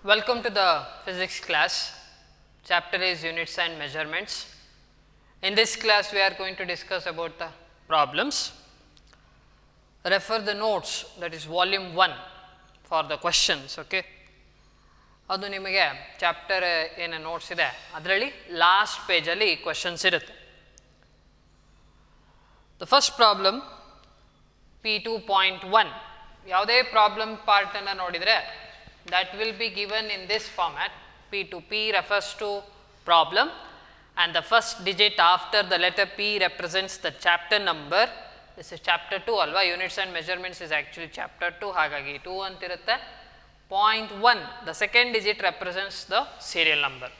Welcome to the physics class. Chapter is units and measurements. In this class, we are going to discuss about the problems. Refer the notes, that is volume 1 for the questions. Okay. ಅದು ನಿಮಗೆ chapter ಏನು notes ಇದೆ ಅದರಲ್ಲಿ last ಪೇಜಲ್ಲಿ questions ಇರುತ್ತೆ. The first problem P2.1 ಯಾವುದೇ problem ಪಾರ್ಟನ್ನು ನೋಡಿದರೆ that will be given in this format. P2P refers to problem and the first digit after the letter P represents the chapter number. This is chapter 2 alva, units and measurements is actually chapter 2 ಹಾಗಾಗಿ 2 ಅಂತಿರುತ್ತೆ. 0.1 the second digit represents the serial number.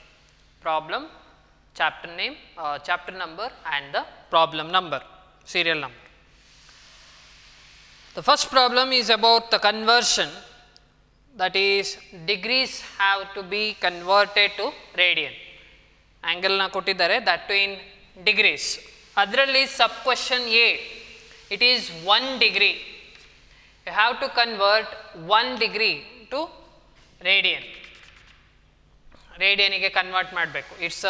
Problem, chapter name, chapter number and the problem number, serial number. The first problem is about the conversion, that is degrees have to be converted to radian. Angle na kottidare, that too in degrees. Adralli sub question A, it is 1 degree. You have to convert 1 degree to radian. Radian ಗೆ convert ಮಾಡಬೇಕು. It's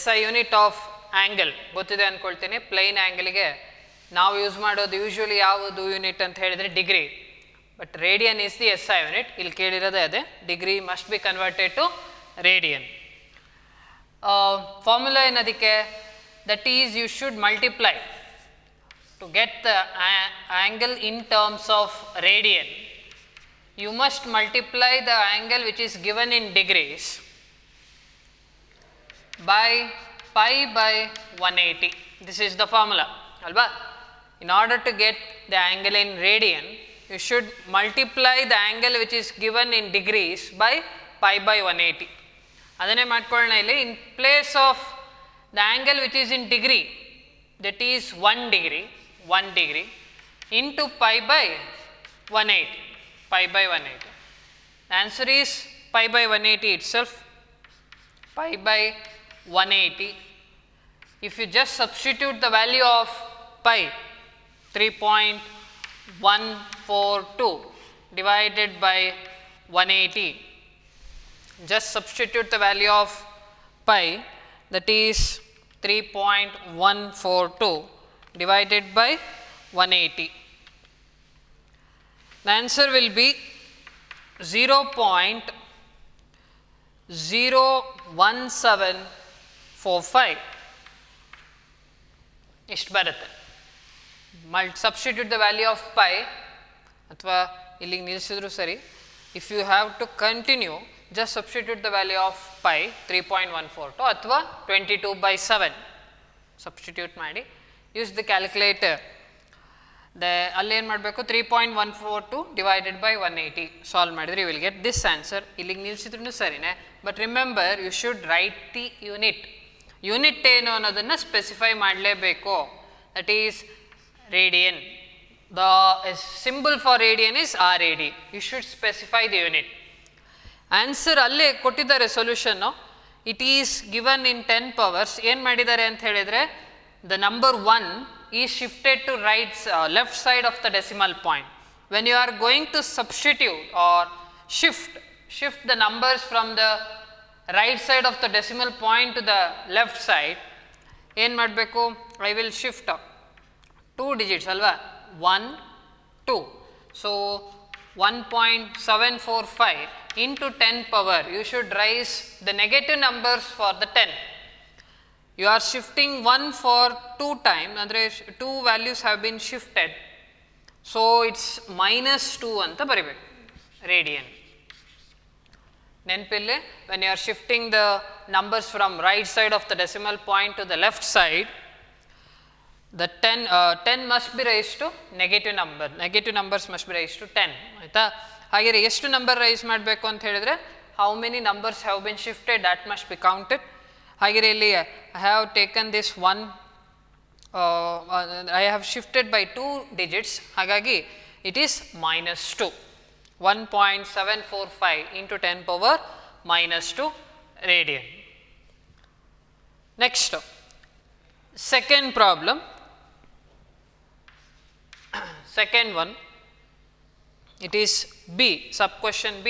SI unit of angle ಗೊತ್ತಿದೆ ಅಂದ್ಕೊಳ್ತೀನಿ. Plain ಆಂಗಲ್ಗೆ ನಾವು use ಮಾಡೋದು usually ಯಾವುದು unit ಅಂತ ಹೇಳಿದರೆ degree, but radian is the SI unit. ಇಲ್ಲಿ ಕೇಳಿರೋದೇ ಅದೇ, degree must be converted to radian. Formula ಏನದಕ್ಕೆ, that is you should multiply to get the angle in terms of radian. You must multiply the angle which is given in degrees by pi by 180. This is the formula, alba. In order to get the angle in radian, you should multiply the angle which is given in degrees by pi by 180. Adane madkolna illi, in place of the angle which is in degree, that is 1 degree into pi by 180. Pi by 180. The answer is pi by 180 itself. Pi by 180. If you just substitute the value of pi, 3.142 divided by 180, just substitute the value of pi, that is 3.142 divided by 180. The answer will be 0.01745. ಇಷ್ಟು ಬರುತ್ತೆ. Substitute the value of pi, ಅಥವಾ ಇಲ್ಲಿಗೆ ನಿಲ್ಲಿಸಿದ್ರು ಸರಿ. If you have to continue, just substitute the value of pi 3.142 ಅಥವಾ 22/7 substitute ಮಾಡಿ. Use the calculator. ಅಲ್ಲಿ ಏನು ಮಾಡಬೇಕು, 3.142 ಡಿವೈಡೆಡ್ ಬೈ 180 ಸಾಲ್ವ್ ಮಾಡಿದರೆ you will get this answer. ಇಲ್ಲಿಗೆ ನಿಲ್ಲಿಸಿದ್ರು ಸರಿನೇ, but remember you should write the unit. Unit ಏನು ಅನ್ನೋದನ್ನು ಸ್ಪೆಸಿಫೈ ಮಾಡಲೇಬೇಕು. That is radian. The symbol for radian is RAD. You should specify the unit. Answer ಅಲ್ಲೇ ಕೊಟ್ಟಿದ್ದಾರೆ ಸೊಲ್ಯೂಷನ್ನು. It is given in 10 powers. ಏನು ಮಾಡಿದ್ದಾರೆ ಅಂತ ಹೇಳಿದರೆ, the number 1 is shifted to left side of the decimal point. When you are going to substitute or shift the numbers from the right side of the decimal point to the left side, ಏನು ಮಾಡಬೇಕು, I will shift 2 digits ಅಲ್ವಾ, 1 2. So 1.745 into 10 power, you should raise the negative numbers for the 10. You are shifting 1 for 2 times, andre 2 values have been shifted, so it's -2 anta baribeku radian. Nenpille, when you are shifting the numbers from right side of the decimal point to the left side, the 10 must be raised to negative number. Negative numbers must be raised to 10. ಆಯ್ತಾ? ಹಾಗೆ ಎಷ್ಟು number rice ಮಾಡಬೇಕು ಅಂತ ಹೇಳಿದ್ರೆ, how many numbers have been shifted, that must be counted. ಹಾಗೆ ಇಲ್ಲಿ I have taken this one, I have shifted by 2 digits, ಹಾಗಾಗಿ it is -2. 1.745 into 10 power -2 radian. Next, second problem. Second one, it is B, sub question B.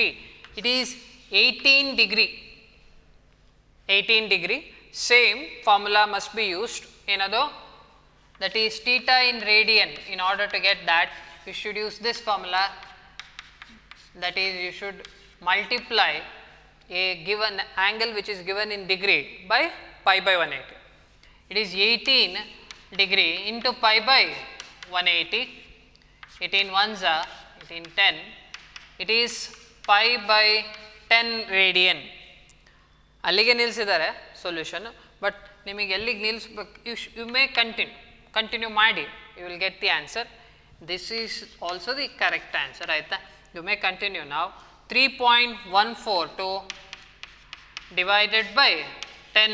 It is 18 degree. 18 degree. Same formula must be used. Enado? That is theta in radian. In order to get that, you should use this formula. That is, you should multiply a given angle which is given in degree by pi by 180. It is 18 degree into pi by 180. 18 ones are 18 10. It is pi by 10 radian. ಅಲ್ಲಿಗೆ ನಿಲ್ಲಿಸಿದ್ದಾರೆ solution. But ನಿಮಗೆ ಎಲ್ಲಿಗೆ ನಿಲ್ಲಿಸ್ಬೇಕು, you may continue ಮಾಡಿ, you will get the answer. This is also the correct answer. ಆಯಿತಾ? You may continue ನಾವು. 3.142 divided by 10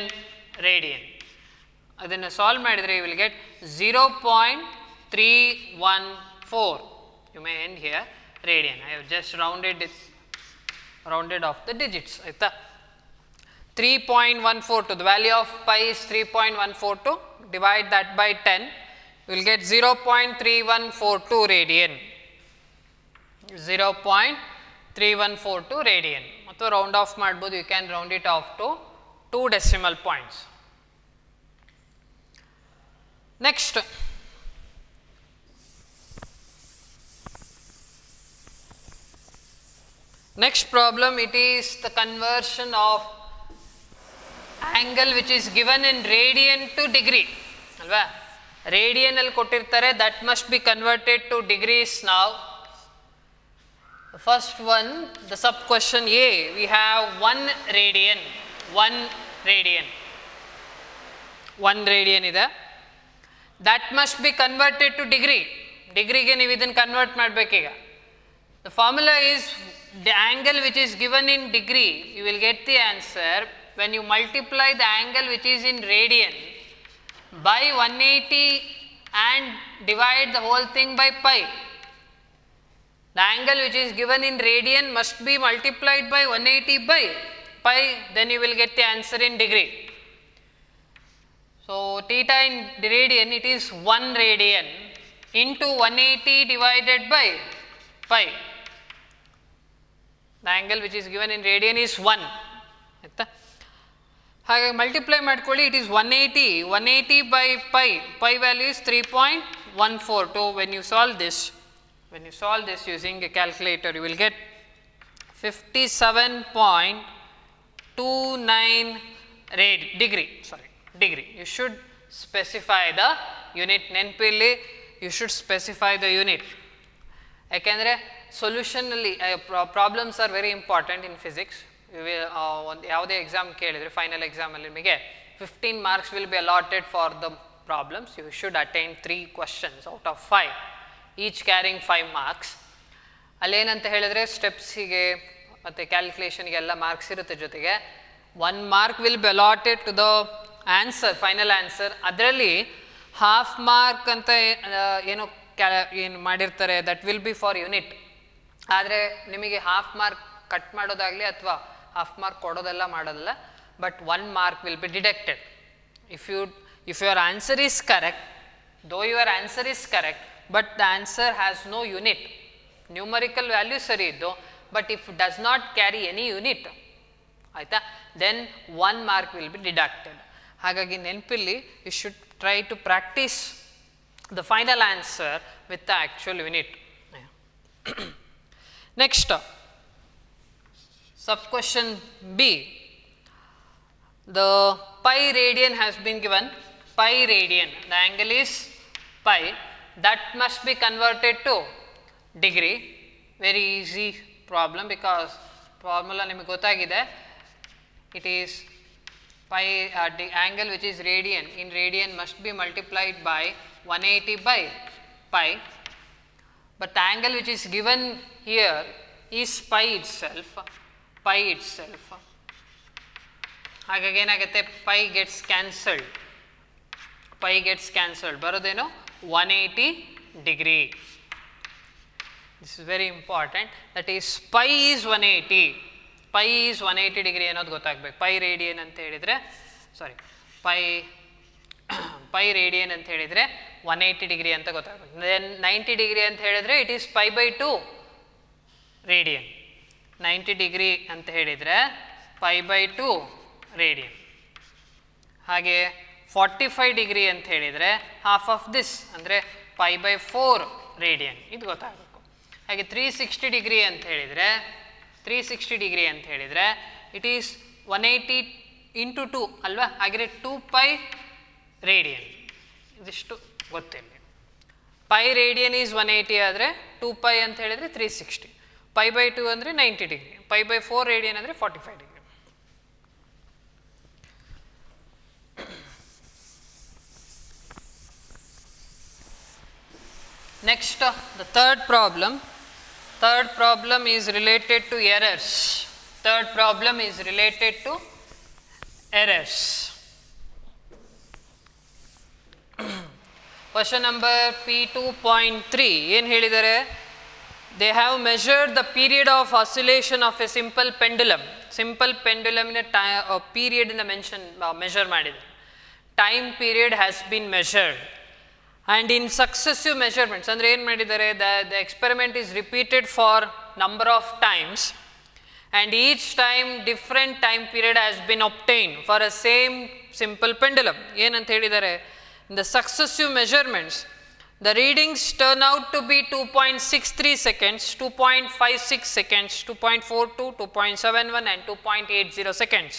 radian. ಅದನ್ನು solve ಮಾಡಿದರೆ you will get 0.314. You may end here radian. I have just rounded off the digits. ಆಯಿತಾ? 3.142, the value of pi is 3.142, divide that by 10, you will get 0.3142 radian. 0.3142 radian. Mathwa round off madbodu, you can round it off to 2 decimal points. Next, problem, it is the conversion of angle which is given in radian to degree. Alva? Radian al kottirtare, that must be converted to degrees now. The first one, the sub question A, we have 1 radian. 1 radian. 1 radian ida. That must be converted to degree. Degree ge ನೀವು ಇದನ್ನು convert ಮಾಡಬೇಕೀಗ. The formula is the angle which is given in degree, you will get the answer when you multiply the angle which is in radian by 180 and divide the whole thing by pi. The angle which is given in radian must be multiplied by 180 by pi, then you will get the answer in degree. So, theta in radian, it is 1 radian into 180 divided by pi. The angle which is given in radian is 1. ಹಾಗೆ multiply ಮಾಡ್ಕೊಳ್ಳಿ, it is 180 by pi value is 3.142. when you solve this using a calculator, you will get 57.29 degree. You should specify the unit. ನೆನಪಲ್ಲಿ you should specify the unit. ಯಾಕೆಂದರೆ ಸೊಲ್ಯೂಷನಲ್ಲಿ problems are very important in physics. ಒಂದು ಯಾವುದೇ exam ಕೇಳಿದರೆ final ಎಕ್ಸಾಮಲ್ಲಿ ನಿಮಗೆ 15 marks will be allotted for the problems. You should attain 3 questions out of 5, each carrying 5 marks. ಅಲ್ಲೇನಂತ ಹೇಳಿದರೆ ಸ್ಟೆಪ್ಸಿಗೆ ಮತ್ತು ಕ್ಯಾಲ್ಕುಲೇಷನ್ಗೆಲ್ಲ ಮಾರ್ಕ್ಸ್ ಇರುತ್ತೆ, ಜೊತೆಗೆ 1 mark will be allotted to the answer, final answer. ಅದರಲ್ಲಿ ಹಾಫ್ ಮಾರ್ಕ್ ಅಂತ ಏನು ಮಾಡಿರ್ತಾರೆ, that will B for unit. ಆದರೆ ನಿಮಗೆ ಹಾಫ್ ಮಾರ್ಕ್ ಕಟ್ ಮಾಡೋದಾಗಲಿ ಅಥವಾ ಹಾಫ್ ಮಾರ್ಕ್ ಕೊಡೋದೆಲ್ಲ ಮಾಡೋದಲ್ಲ, but 1 mark will be deducted. If your answer is correct, though your answer is correct, but the answer has no unit, numerical value ಸರಿ ಇದ್ದು, but if it does not carry any unit, ಆಯಿತಾ, then 1 mark will be deducted. ಹಾಗಾಗಿ ನೆನಪಲ್ಲಿ you should try to practice the final answer with the actual unit. Next, sub question B. The pi radian has been given. Pi radian, the angle is pi, that must be converted to degree. Very easy problem because formula ನಿಮಗೆ ಗೊತ್ತಾಗಿದೆ. It is pi, the angle which is radian, in radian must be multiplied by 180 by pi, but the angle which is given here is pi itself. ಹಾಗಾಗಿ ಏನಾಗುತ್ತೆ, pi gets cancelled. ಬರೋದೇನು 180 degree. This is very important. That is pi is 180 degree ಅನ್ನೋದು ಗೊತ್ತಾಗಬೇಕು. pi radian ಅಂತ ಹೇಳಿದರೆ pi radian ಅಂತ ಹೇಳಿದರೆ 180 degree ಅಂತ ಗೊತ್ತಾಗಬೇಕು. ದೆನ್ 90 degree ಅಂತ ಹೇಳಿದರೆ it is pi by 2 radian. 90 degree ಅಂತ ಹೇಳಿದರೆ π/2 ರೇಡಿಯನ್. ಹಾಗೆ 45 ಡಿಗ್ರಿ ಅಂತ ಹೇಳಿದರೆ ಹಾಫ್ ಆಫ್ ದಿಸ್ ಅಂದರೆ π/4 ರೇಡಿಯನ್. ಇದು ಗೊತ್ತಾಗಬೇಕು. ಹಾಗೆ 360 ಡಿಗ್ರಿ ಅಂತ ಹೇಳಿದರೆ ಇಟ್ ಈಸ್ 180 × 2 ಅಲ್ವಾ? ಹಾಗೆ 2π ರೇಡಿಯನ್. ಇದಿಷ್ಟು ಗೊತ್ತಿಲ್ಲ. π ರೇಡಿಯನ್ ಈಸ್ 180 ಆದರೆ 2π ಅಂತ ಹೇಳಿದರೆ 360, π/2 ಅಂದರೆ 90 ಡಿಗ್ರಿ, π/4 ರೇಡಿಯನ್ ಅಂದರೆ 45 degree. Next, the third problem. Third problem is related to errors. Question number P2.3 ಏನು ಹೇಳಿದ್ದಾರೆ? They have measured the period of oscillation of a simple pendulum. Simple pendulum period measure ಮಾಡಿದ್ದಾರೆ. Time period has been measured. And in successive measurements, ಅಂದರೆ ಏನು ಮಾಡಿದ್ದಾರೆ? The experiment is repeated for number of times, and each time different time period has been obtained for a same simple pendulum. ಏನಂತ ಹೇಳಿದ್ದಾರೆ? In the successive measurements, the readings turn out to be 2.63 seconds, 2.56 seconds, 2.42, 2.71 and 2.80 seconds.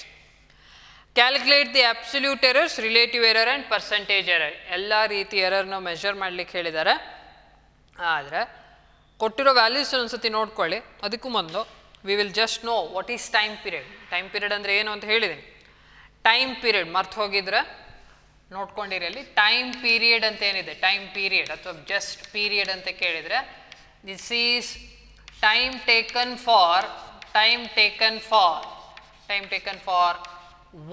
Calculate the absolute errors, relative error and percentage error. ಎಲ್ಲ ರೀತಿ ಎರರ್ನ measure ಮಾಡಲಿಕ್ಕೆ ಹೇಳಿದ್ದಾರೆ. ಆದರೆ ಕೊಟ್ಟಿರೋ values ಒಂದ್ಸತಿ ನೋಡ್ಕೊಳ್ಳಿ. ಅದಕ್ಕೂ ಮುಂದೆ V will just know what is time period. Time period ಅಂದರೆ ಏನು ಅಂತ ಹೇಳಿದ್ದೀನಿ. ಟೈಮ್ ಪೀರಿಯಡ್ ಮರ್ತು ಹೋಗಿದ್ರೆ ನೋಡ್ಕೊಂಡಿರಿ. ಅಲ್ಲಿ ಟೈಮ್ ಪೀರಿಯಡ್ ಅಂತ ಏನಿದೆ, ಟೈಮ್ ಪೀರಿಯಡ್ ಅಥವಾ ಜಸ್ಟ್ ಪೀರಿಯಡ್ ಅಂತ ಕೇಳಿದರೆ, this is time taken for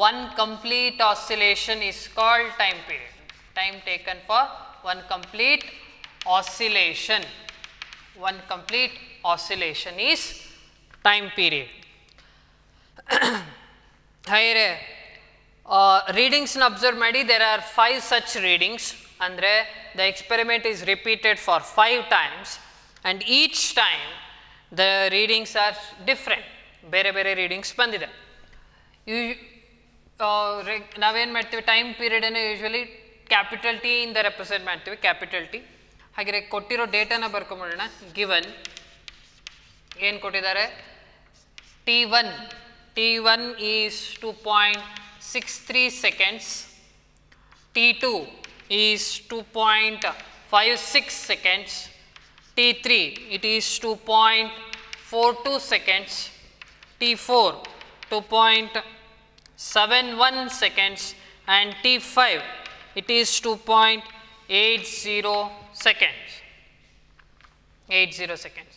one complete oscillation is called time period. Time taken for one complete oscillation is time period. Here readings na observe ಮಾಡಿ. There are 5 such readings. ಅಂದರೆ the experiment is repeated for 5 times and each time the readings are different. ಬೇರೆ ಬೇರೆ readings ಬಂದಿದೆ. ನಾವೇನು ಮಾಡ್ತೀವಿ? Time ಪೀರಿಯಡನ್ನು usually capital T ಇಂದ represent ಮಾಡ್ತೀವಿ, capital T. ಹಾಗೆ ಕೊಟ್ಟಿರೋ ಡೇಟಾನ ಬರ್ಕೊಂಬಿಡೋಣ. ಗಿವನ್ ಏನು ಕೊಟ್ಟಿದ್ದಾರೆ? T1 is 2.63 seconds, T2 is 2.56 seconds, T3 it is 2.42 seconds, T4 2.71 seconds and T5 it is 2.80 seconds.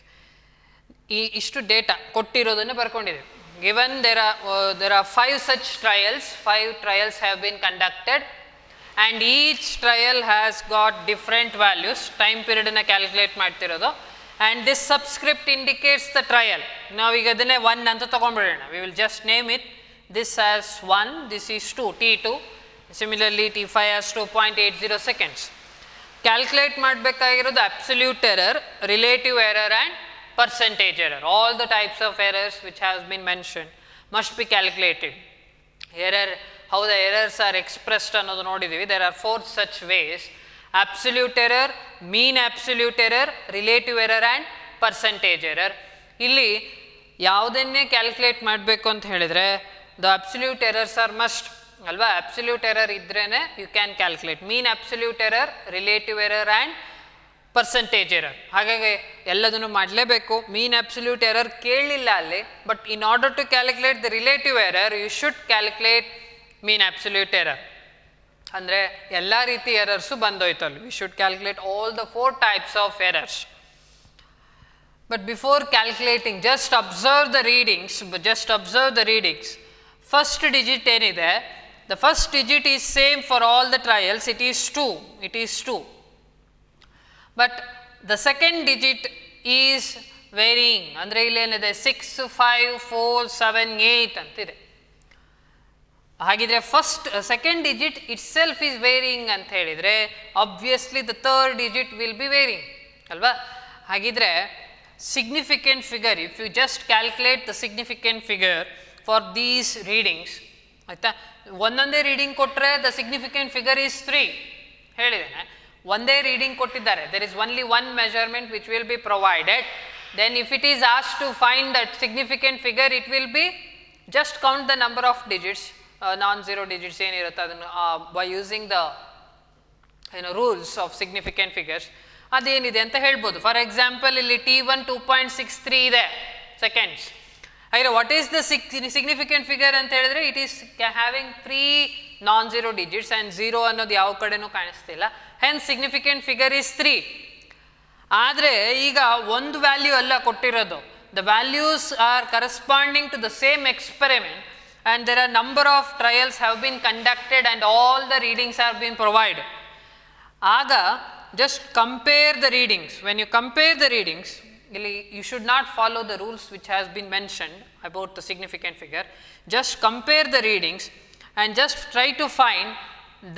ಇಷ್ಟು data ಕೊಟ್ಟಿರೋದನ್ನು ಬರ್ಕೊಂಡಿದ್ದೀವಿ. Given there are 5 such trials. 5 trials have been conducted and each trial has got different values. Time period ಅನ್ನು calculate ಮಾಡ್ತಿರೋದು and this subscript indicates the trial. ನಾವೀಗ ಅದನ್ನೇ 1 ಅಂತ ತಗೊಂಡ್ಬಿಡೋಣ. We will just name it. This has 1, this is 2, T2. Similarly, T5 has 2.80 seconds. Calculate ಮಾಡಬೇಕಾಗಿರೋದು absolute error, relative error and percentage error. All the types of errors which has been mentioned must be calculated. How the errors are expressed ಅನ್ನೋದು ನೋಡಿದ್ದೀವಿ. There are 4 such ways: absolute error, mean absolute error, relative error and percentage error. ಇಲ್ಲಿ ಯಾವುದನ್ನೇ calculate ಮಾಡಬೇಕು ಅಂತ ಹೇಳಿದರೆ the absolute errors are must ಅಲ್ವಾ? absolute error ಇದ್ರೇನೆ you can calculate mean absolute error, relative error and percentage error. ಹಾಗಾಗಿ ಎಲ್ಲದನ್ನು ಮಾಡಲೇಬೇಕು. mean absolute error ಕೇಳಲಿಲ್ಲ ಅಲ್ಲಿ, but in order to calculate the relative error you should calculate mean absolute error. ಅಂದರೆ ಎಲ್ಲ ರೀತಿ errors ಬಂದೋಯ್ತು ಅಲ್ಲಿ. we should calculate all the 4 types of errors. But before calculating, just observe the readings. First digit ಏನಿದೆ, the first digit is same for all the trials. It is 2. But the second digit is varying. ಅಂದರೆ ಇಲ್ಲೇನಿದೆ 6, 5, 4, 7, 8 ಅಂತಿದೆ. ಹಾಗಿದ್ರೆ second digit itself is varying ಅಂತ ಹೇಳಿದರೆ obviously the third digit will be varying ಅಲ್ವಾ? ಹಾಗಿದ್ರೆ significant figure, if you just calculate the significant figure for these readings, ಆಯಿತಾ, ಒಂದೊಂದೇ reading ಕೊಟ್ಟರೆ ದ ಸಿಗ್ನಿಫಿಕೆಂಟ್ ಫಿಗರ್ ಈಸ್ 3 ಹೇಳಿದ್ದೇನೆ. ಒಂದೇ ರೀಡಿಂಗ್ ಕೊಟ್ಟಿದ್ದಾರೆ, there is only one measurement which will be provided. Then if it is asked to find that significant figure, it will be just count the number of digits, non-zero digits ಏನಿರುತ್ತೆ ಅದನ್ನು by using the rules of significant figures ಅದೇನಿದೆ ಅಂತ ಹೇಳ್ಬೋದು. For example ಇಲ್ಲಿ T1 2.63 ಇದೆ seconds. ಹಾಗೆ what is the significant figure ಅಂತ ಹೇಳಿದ್ರೆ it is having 3 non-zero digits and 0 ಅನ್ನೋದು ಯಾವ ಕಡೆನೂ ಕಾಣಿಸ್ತಿಲ್ಲ. Hence significant figure is 3. ಆದರೆ ಈಗ ಒಂದು ವ್ಯಾಲ್ಯೂ ಅಲ್ಲ ಕೊಟ್ಟಿರೋದು, the values are corresponding to the same experiment and there are number of trials have been conducted and all the readings have been provided. ಆಗ just compare the readings. When you compare the readings, you should not follow the rules which has been mentioned about the significant figure. Just compare the readings and just try to find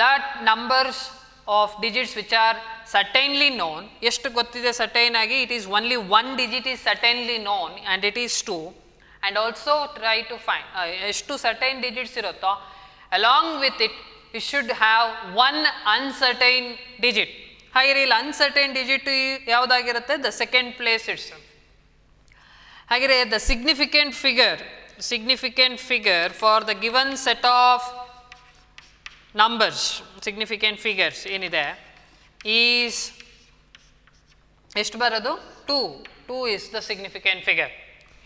that numbers of digits which are certainly known. ಎಷ್ಟು ಗೊತ್ತಿದೆ certain ಆಗಿ, it is only one digit is certainly known and it is 2. And also try to find ಎಷ್ಟು certain digits ಇರುತ್ತೋ along with it you should have one uncertain digit. ಹಾಗೆ ಇಲ್ಲಿ uncertain digit ಯಾವುದಾಗಿರುತ್ತೆ, the second place itself. ಹಾಗೆ the significant figure for the given set of numbers, significant figures ಏನಿದೆ is ಎಷ್ಟು ಬರೋದು 2 is the significant figure.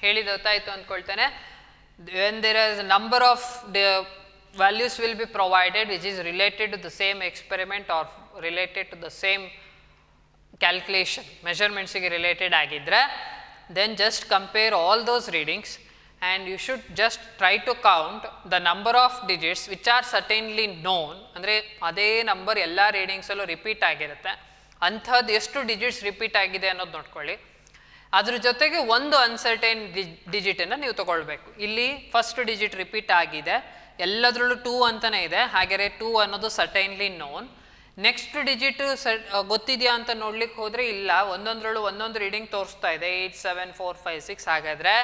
ಹೇಳಿದ ಗೊತ್ತಾಯಿತು ಅಂದ್ಕೊಳ್ತೇನೆ. when there is a number of the values will be provided which is related to the same experiment or related to the same calculation, measurements ಗೆ related ಆಗಿದ್ರೆ, then just compare all those readings and you should just try to count the number of digits which are certainly known. ಅಂದರೆ ಅದೇ number ಎಲ್ಲ ರೀಡಿಂಗ್ಸಲ್ಲೂ repeat ಆಗಿರುತ್ತೆ, ಅಂಥದ್ದು ಎಷ್ಟು digits repeat ಆಗಿದೆ ಅನ್ನೋದು ನೋಡ್ಕೊಳ್ಳಿ. ಅದ್ರ ಜೊತೆಗೆ ಒಂದು ಅನ್ಸರ್ಟೈನ್ ಡಿಜಿಟನ್ನು ನೀವು ತೊಗೊಳ್ಬೇಕು. ಇಲ್ಲಿ ಫಸ್ಟ್ ಡಿಜಿಟ್ ರಿಪೀಟ್ ಆಗಿದೆ, ಎಲ್ಲದರಲ್ಲೂ 2 ಅಂತಲೇ ಇದೆ, ಹಾಗೆಯೇ 2 ಅನ್ನೋದು ಸರ್ಟೈನ್ಲಿ ನೋನ್. ನೆಕ್ಸ್ಟ್ ಡಿಜಿಟ್ ಗೊತ್ತಿದೆಯಾ ಅಂತ ನೋಡ್ಲಿಕ್ಕೆ ಹೋದರೆ ಇಲ್ಲ, ಒಂದೊಂದರಲ್ಲೂ ಒಂದೊಂದು ರೀಡಿಂಗ್ ತೋರಿಸ್ತಾ ಇದೆ 8 7 4 5 6, ಹಾಗಾದರೆ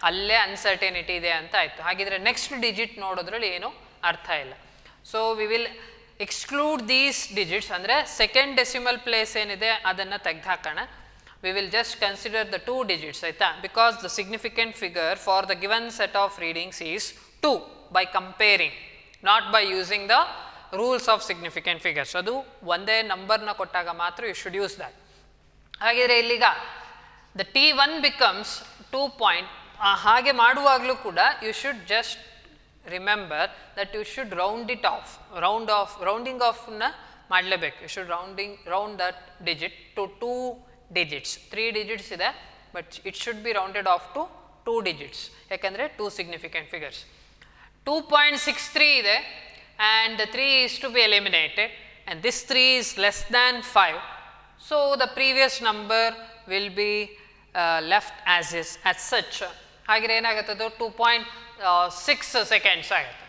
ಅಲ್ಲೇ ಅನ್ಸರ್ಟೈನಿಟಿ ಇದೆ ಅಂತ ಆಯಿತು. ಹಾಗಿದ್ರೆ ನೆಕ್ಸ್ಟ್ ಡಿಜಿಟ್ ನೋಡೋದ್ರಲ್ಲಿ ಏನು ಅರ್ಥ ಇಲ್ಲ. So we will exclude these digits, ಅಂದರೆ ಸೆಕೆಂಡ್ ಡೆಸಿಮಲ್ ಪ್ಲೇಸ್ ಏನಿದೆ ಅದನ್ನು ತೆಗೆದುಹಾಕೋಣ. We will just consider the 2 digits, ಆಯಿತಾ, because the significant figure for the given set of readings is 2 by comparing, not by using the rules of significant figures. ಅದು ಒಂದೇ ನಂಬರ್ನ ಕೊಟ್ಟಾಗ ಮಾತ್ರ you should use that. ಹಾಗಿದ್ರೆ ಇಲ್ಲಿಗ the T1 becomes 2 point. ಹಾಗೆ ಮಾಡುವಾಗಲೂ ಕೂಡ you should just remember that you should round it off. rounding off ನ ಮಾಡಲೇಬೇಕು. you should round that digit to 2 digits. 3 digits ಇದೆ, but it should be rounded off to 2 digits, ಯಾಕಂದರೆ 2 significant figures. 2.63 ಇದೆ and the 3 is to be eliminated and this 3 is less than 5. So the previous number will be left as is, as such. ಹಾಗೆ ಏನಾಗುತ್ತೆ, 2.6 seconds ಆಗುತ್ತೆ.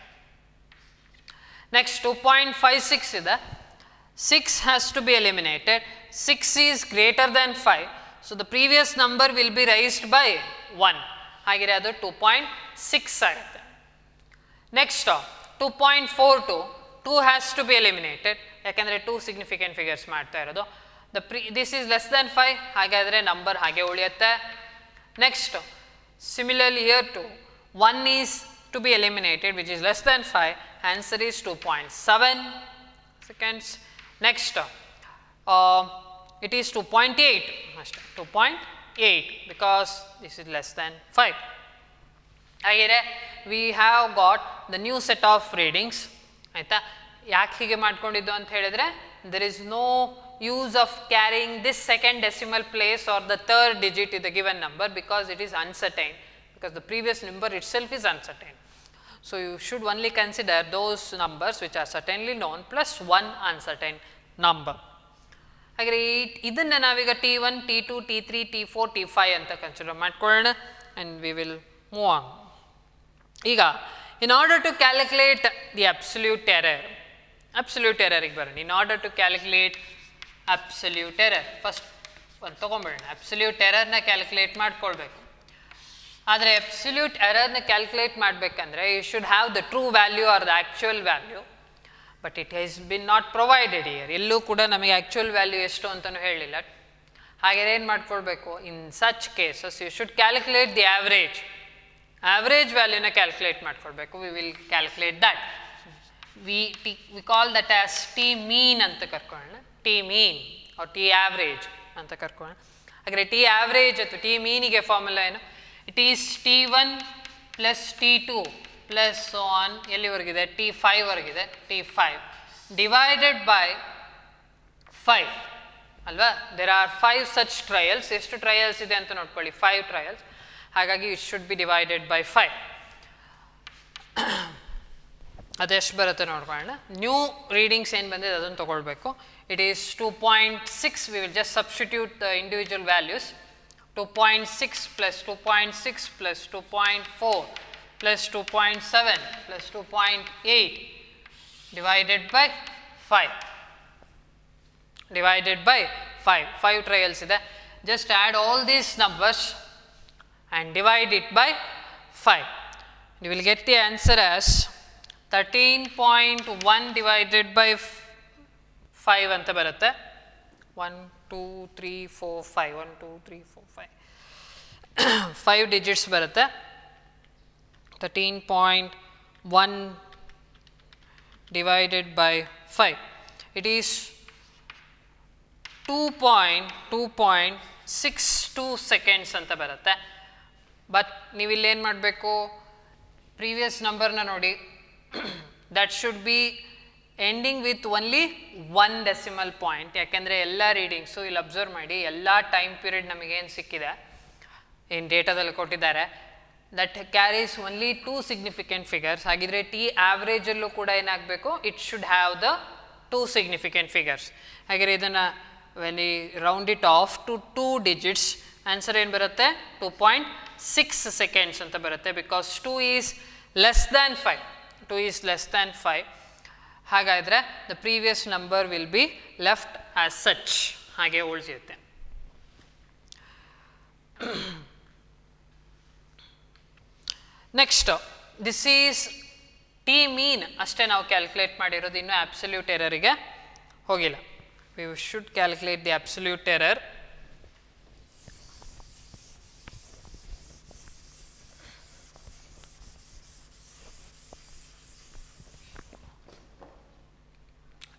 Next 2.56 ಇದೆ, 6 has to be eliminated. 6 is greater than 5. So the previous number will be raised by 1. ಹಾಗೆ ಅದು 2.6 ಆಗುತ್ತೆ. Next 2.42, 2 has to be eliminated, ಯಾಕಂದರೆ 2 significant figures ಮಾಡ್ತಾ ಇರೋದು. this is less than 5, ಹಾಗಾದರೆ ನಂಬರ್ ಹಾಗೆ ಉಳಿಯುತ್ತೆ. Next similarly here too, 1 is to be eliminated which is less than 5, answer is 2.7 seconds. Next it is 2.8, 2.8 because this is less than 5. ಹಾಗೆಯೇ we have got the new set of readings, ಆಯಿತಾ. ಯಾಕೆ ಹೀಗೆ ಮಾಡ್ಕೊಂಡಿದ್ದು ಅಂತ ಹೇಳಿದರೆ, there is no use of carrying this second decimal place or the third digit in the given number because it is uncertain, because the previous number itself is uncertain. So you should only consider those numbers which are certainly known plus one uncertain number. ಹಾಗೆ ಇದನ್ನು ನಾವೀಗ T1, T2, T3, T4, T5 ಅಂತ consider ಮಾಡ್ಕೊಳ್ಳೋಣ and we will move on. ಈಗ in order to calculate the absolute error ಗೆ ಬರೋಣ. in order to calculate absolute error, first ಒಂದು ತೊಗೊಂಬಿಡೋಣ, absolute ಎರರ್ನ ಕ್ಯಾಲ್ಕುಲೇಟ್ ಮಾಡ್ಕೊಳ್ಬೇಕು. ಆದರೆ ಅಬ್ಸಲ್ಯೂಟ್ ಎರರ್ನ ಕ್ಯಾಲ್ಕುಲೇಟ್ ಮಾಡಬೇಕಂದ್ರೆ you should have the true value or the actual value, but it has been not provided here. ಎಲ್ಲೂ ಕೂಡ ನಮಗೆ ಆ್ಯಕ್ಚುಯಲ್ ವ್ಯಾಲ್ಯೂ ಎಷ್ಟು ಅಂತಲೂ ಹೇಳಿಲ್ಲ. ಹಾಗೆ ಏನು ಮಾಡ್ಕೊಳ್ಬೇಕು, in such cases you should calculate the average ವ್ಯಾಲ್ಯೂನ ಕ್ಯಾಲ್ಕುಲೇಟ್ ಮಾಡ್ಕೊಳ್ಬೇಕು. We will calculate that. We call that as T mean ಅಂತ ಕರ್ಕೊಳ್ಳೋಣ, T mean or T average ಅಂತ ಕರ್ಕೊಳ್ಳೋಣ. ಹಾಗೆ ಟಿ ಆವ್ರೇಜ್ ಅಥವಾ ಟಿ ಮೀನಿಗೆ ಫಾರ್ಮುಲಾ ಏನು, it is T1 plus T2 plus on ಎಲ್ಲಿವರೆಗಿದೆ T5 ವರೆಗಿದೆ, T5 ಡಿವೈಡೆಡ್ ಬೈ 5 ಅಲ್ವಾ. There are 5 such trials. ಎಷ್ಟು ಟ್ರಯಲ್ಸ್ ಇದೆ ಅಂತ ನೋಡ್ಕೊಳ್ಳಿ, 5 ಟ್ರಯಲ್ಸ್. ಹಾಗಾಗಿ it should B divided by 5. ಅದೆಷ್ಟು ಬರುತ್ತೆ ನೋಡ್ಕೊಳ್ಳೋಣ. ನ್ಯೂ ರೀಡಿಂಗ್ಸ್ ಏನು ಬಂದಿದೆ ಅದನ್ನು ತೊಗೊಳ್ಬೇಕು. It is 2.6. V will just substitute the individual values. 2.6 plus 2.6 plus 2.4 plus 2.7 plus 2.8 divided by 5. Divided by 5. 5 trials ಇದೆ. Just add all these numbers and divide it by 5. You will get the answer as 13.1 divided by 5 ಅಂತ ಬರುತ್ತೆ. 1 2 3 4 5 1 2 3 4 5 5 digits ಬರುತ್ತೆ. 13.1 divided by 5, it is 2.62 seconds ಅಂತ ಬರುತ್ತೆ. But ನೀವು ಇಲ್ಲೇನು ಮಾಡಬೇಕು, previous ನಂಬರ್ನ ನೋಡಿ, that should B ending with only 1 decimal point. ಯಾಕೆಂದರೆ ಎಲ್ಲ ರೀಡಿಂಗ್ಸು ಇಲ್ಲಿ ಅಬ್ಸರ್ವ್ ಮಾಡಿ, ಎಲ್ಲ ಟೈಮ್ ಪೀರಿಯಡ್ ನಮಗೇನು ಸಿಕ್ಕಿದೆ ಏನು ಡೇಟಾದಲ್ಲಿ ಕೊಟ್ಟಿದ್ದಾರೆ, that carries only 2 significant figures. ಹಾಗಿದ್ರೆ ಟಿ ಆವ್ರೇಜಲ್ಲೂ ಕೂಡ ಏನಾಗಬೇಕು, it should have the 2 significant figures. ಹಾಗೆ ಇದನ್ನು ವೆನ್ ಈ round it off to 2 digits, answer ಏನು ಬರುತ್ತೆ, 2.6 seconds ಅಂತ ಬರುತ್ತೆ. Because 2 is less than 5. 2 is less than 5. ಹಾಗಾದರೆ the previous number will be left as such, ಹಾಗೆ ಉಳಿಸಿರುತ್ತೆ. Next, this is T mean ಅಷ್ಟೇ ನಾವು ಕ್ಯಾಲ್ಕುಲೇಟ್ ಮಾಡಿರೋದು, ಇನ್ನೂ ಆಬ್ಸಲ್ಯೂಟ್ ಎರರಿಗೆ ಹೋಗಿಲ್ಲ. We should calculate the absolute error.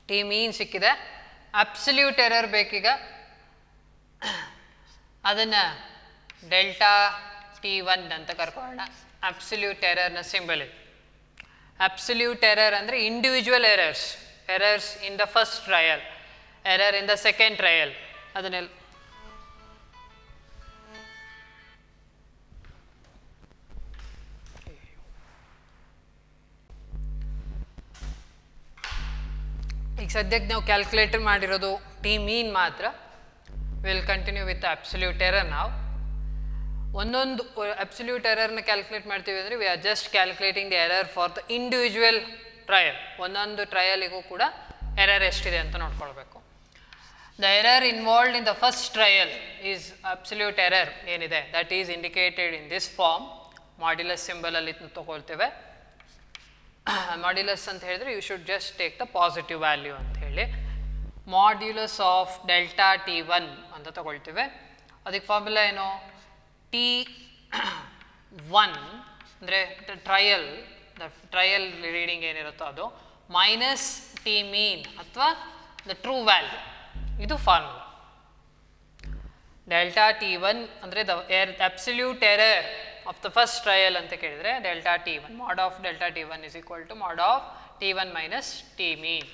T mean ಸಿಕ್ಕಿದೆ, ಅಬ್ಸಲ್ಯೂಟ್ ಎರರ್ ಬೇಕೀಗ. ಅದನ್ನು ಡೆಲ್ಟಾ T1 ಅಂತ ಕರ್ಕೊಳ್ಳೋಣ. ಅಬ್ಸಲ್ಯೂಟ್ ಎರರ್ನ ಸಿಂಬಲ್ ಇದೆ. ಅಬ್ಸಲ್ಯೂಟ್ ಎರರ್ ಅಂದರೆ individual errors in the first trial, error in the second trial, ಅದನ್ನೆಲ್ಲ ಈಗ ಸದ್ಯಕ್ಕೆ ನಾವು ಕ್ಯಾಲ್ಕುಲೇಟರ್ ಮಾಡಿರೋದು ಟಿ ಮೀನ್ ಮಾತ್ರ. Will continue with absolute error. ನಾವು ಒಂದೊಂದು ಅಬ್ಸಲ್ಯೂಟ್ ಎರರ್ನ ಕ್ಯಾಲ್ಕುಲೇಟ್ ಮಾಡ್ತೀವಿ ಅಂದರೆ we are just calculating the error for the individual trial. ಒಂದೊಂದು ಟ್ರಯಲಿಗೂ ಕೂಡ ಎರರ್ ಎಷ್ಟಿದೆ ಅಂತ ನೋಡ್ಕೊಳ್ಬೇಕು. The error involved in the first trial is absolute error ಏನಿದೆ, that is indicated in this form. Modulus ಸಿಂಬಲಲ್ಲಿ ತಗೊಳ್ತೇವೆ. ಮಾಡ್ಯುಲಸ್ ಅಂತ ಹೇಳಿದ್ರೆ you should just take the positive value ಅಂತ ಹೇಳಿ. ಮಾಡ್ಯುಲಸ್ ಆಫ್ ಡೆಲ್ಟಾ T1 ಅಂತ ತಗೊಳ್ತೇವೆ. ಅದಕ್ಕೆ ಫಾರ್ಮುಲಾ ಏನು, T1 ಅಂದರೆ ಟ್ರಯಲ್ ರೀಡಿಂಗ್ ಏನಿರುತ್ತೋ ಅದು ಮೈನಸ್ ಟಿ ಮೀನ್ ಅಥವಾ ದ ಟ್ರೂ ವ್ಯಾಲ್ಯೂ. ಇದು ಫಾರ್ಮುಲಾ. ಡೆಲ್ಟಾ T1 ಅಂದರೆ the absolute error of the first trial ಅಂತ ಕೇಳಿದರೆ delta T1, mod of delta T1 is equal to mod of T1 minus T mean.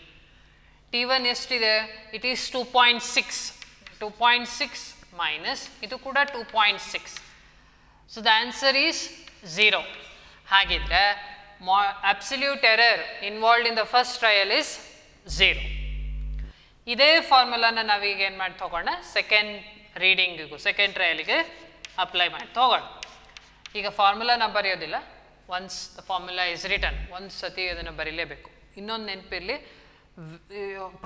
T1 ಎಷ್ಟಿದೆ, it is 2.6. 2.6 minus ಇದು ಕೂಡ 2.6. So the answer is 0. ಹಾಗಿದ್ರೆ absolute error involved in the first trial is 0. ಇದೇ ಫಾರ್ಮುಲಾನ ನಾವೀಗ ಏನು ಮಾಡಿ ತಗೋಣ, ಸೆಕೆಂಡ್ ರೀಡಿಂಗಿಗೂ ಸೆಕೆಂಡ್ ಟ್ರಯಲಿಗೆ ಅಪ್ಲೈ ಮಾಡಿ ತಗೋಣ. ಈಗ ಫಾರ್ಮುಲಾನ ಬರೆಯೋದಿಲ್ಲ, once the formula is written, ಒಂದು ಸತಿ ಅದನ್ನು ಬರೀಲೇಬೇಕು. ಇನ್ನೊಂದು ನೆನಪಿರಲಿ,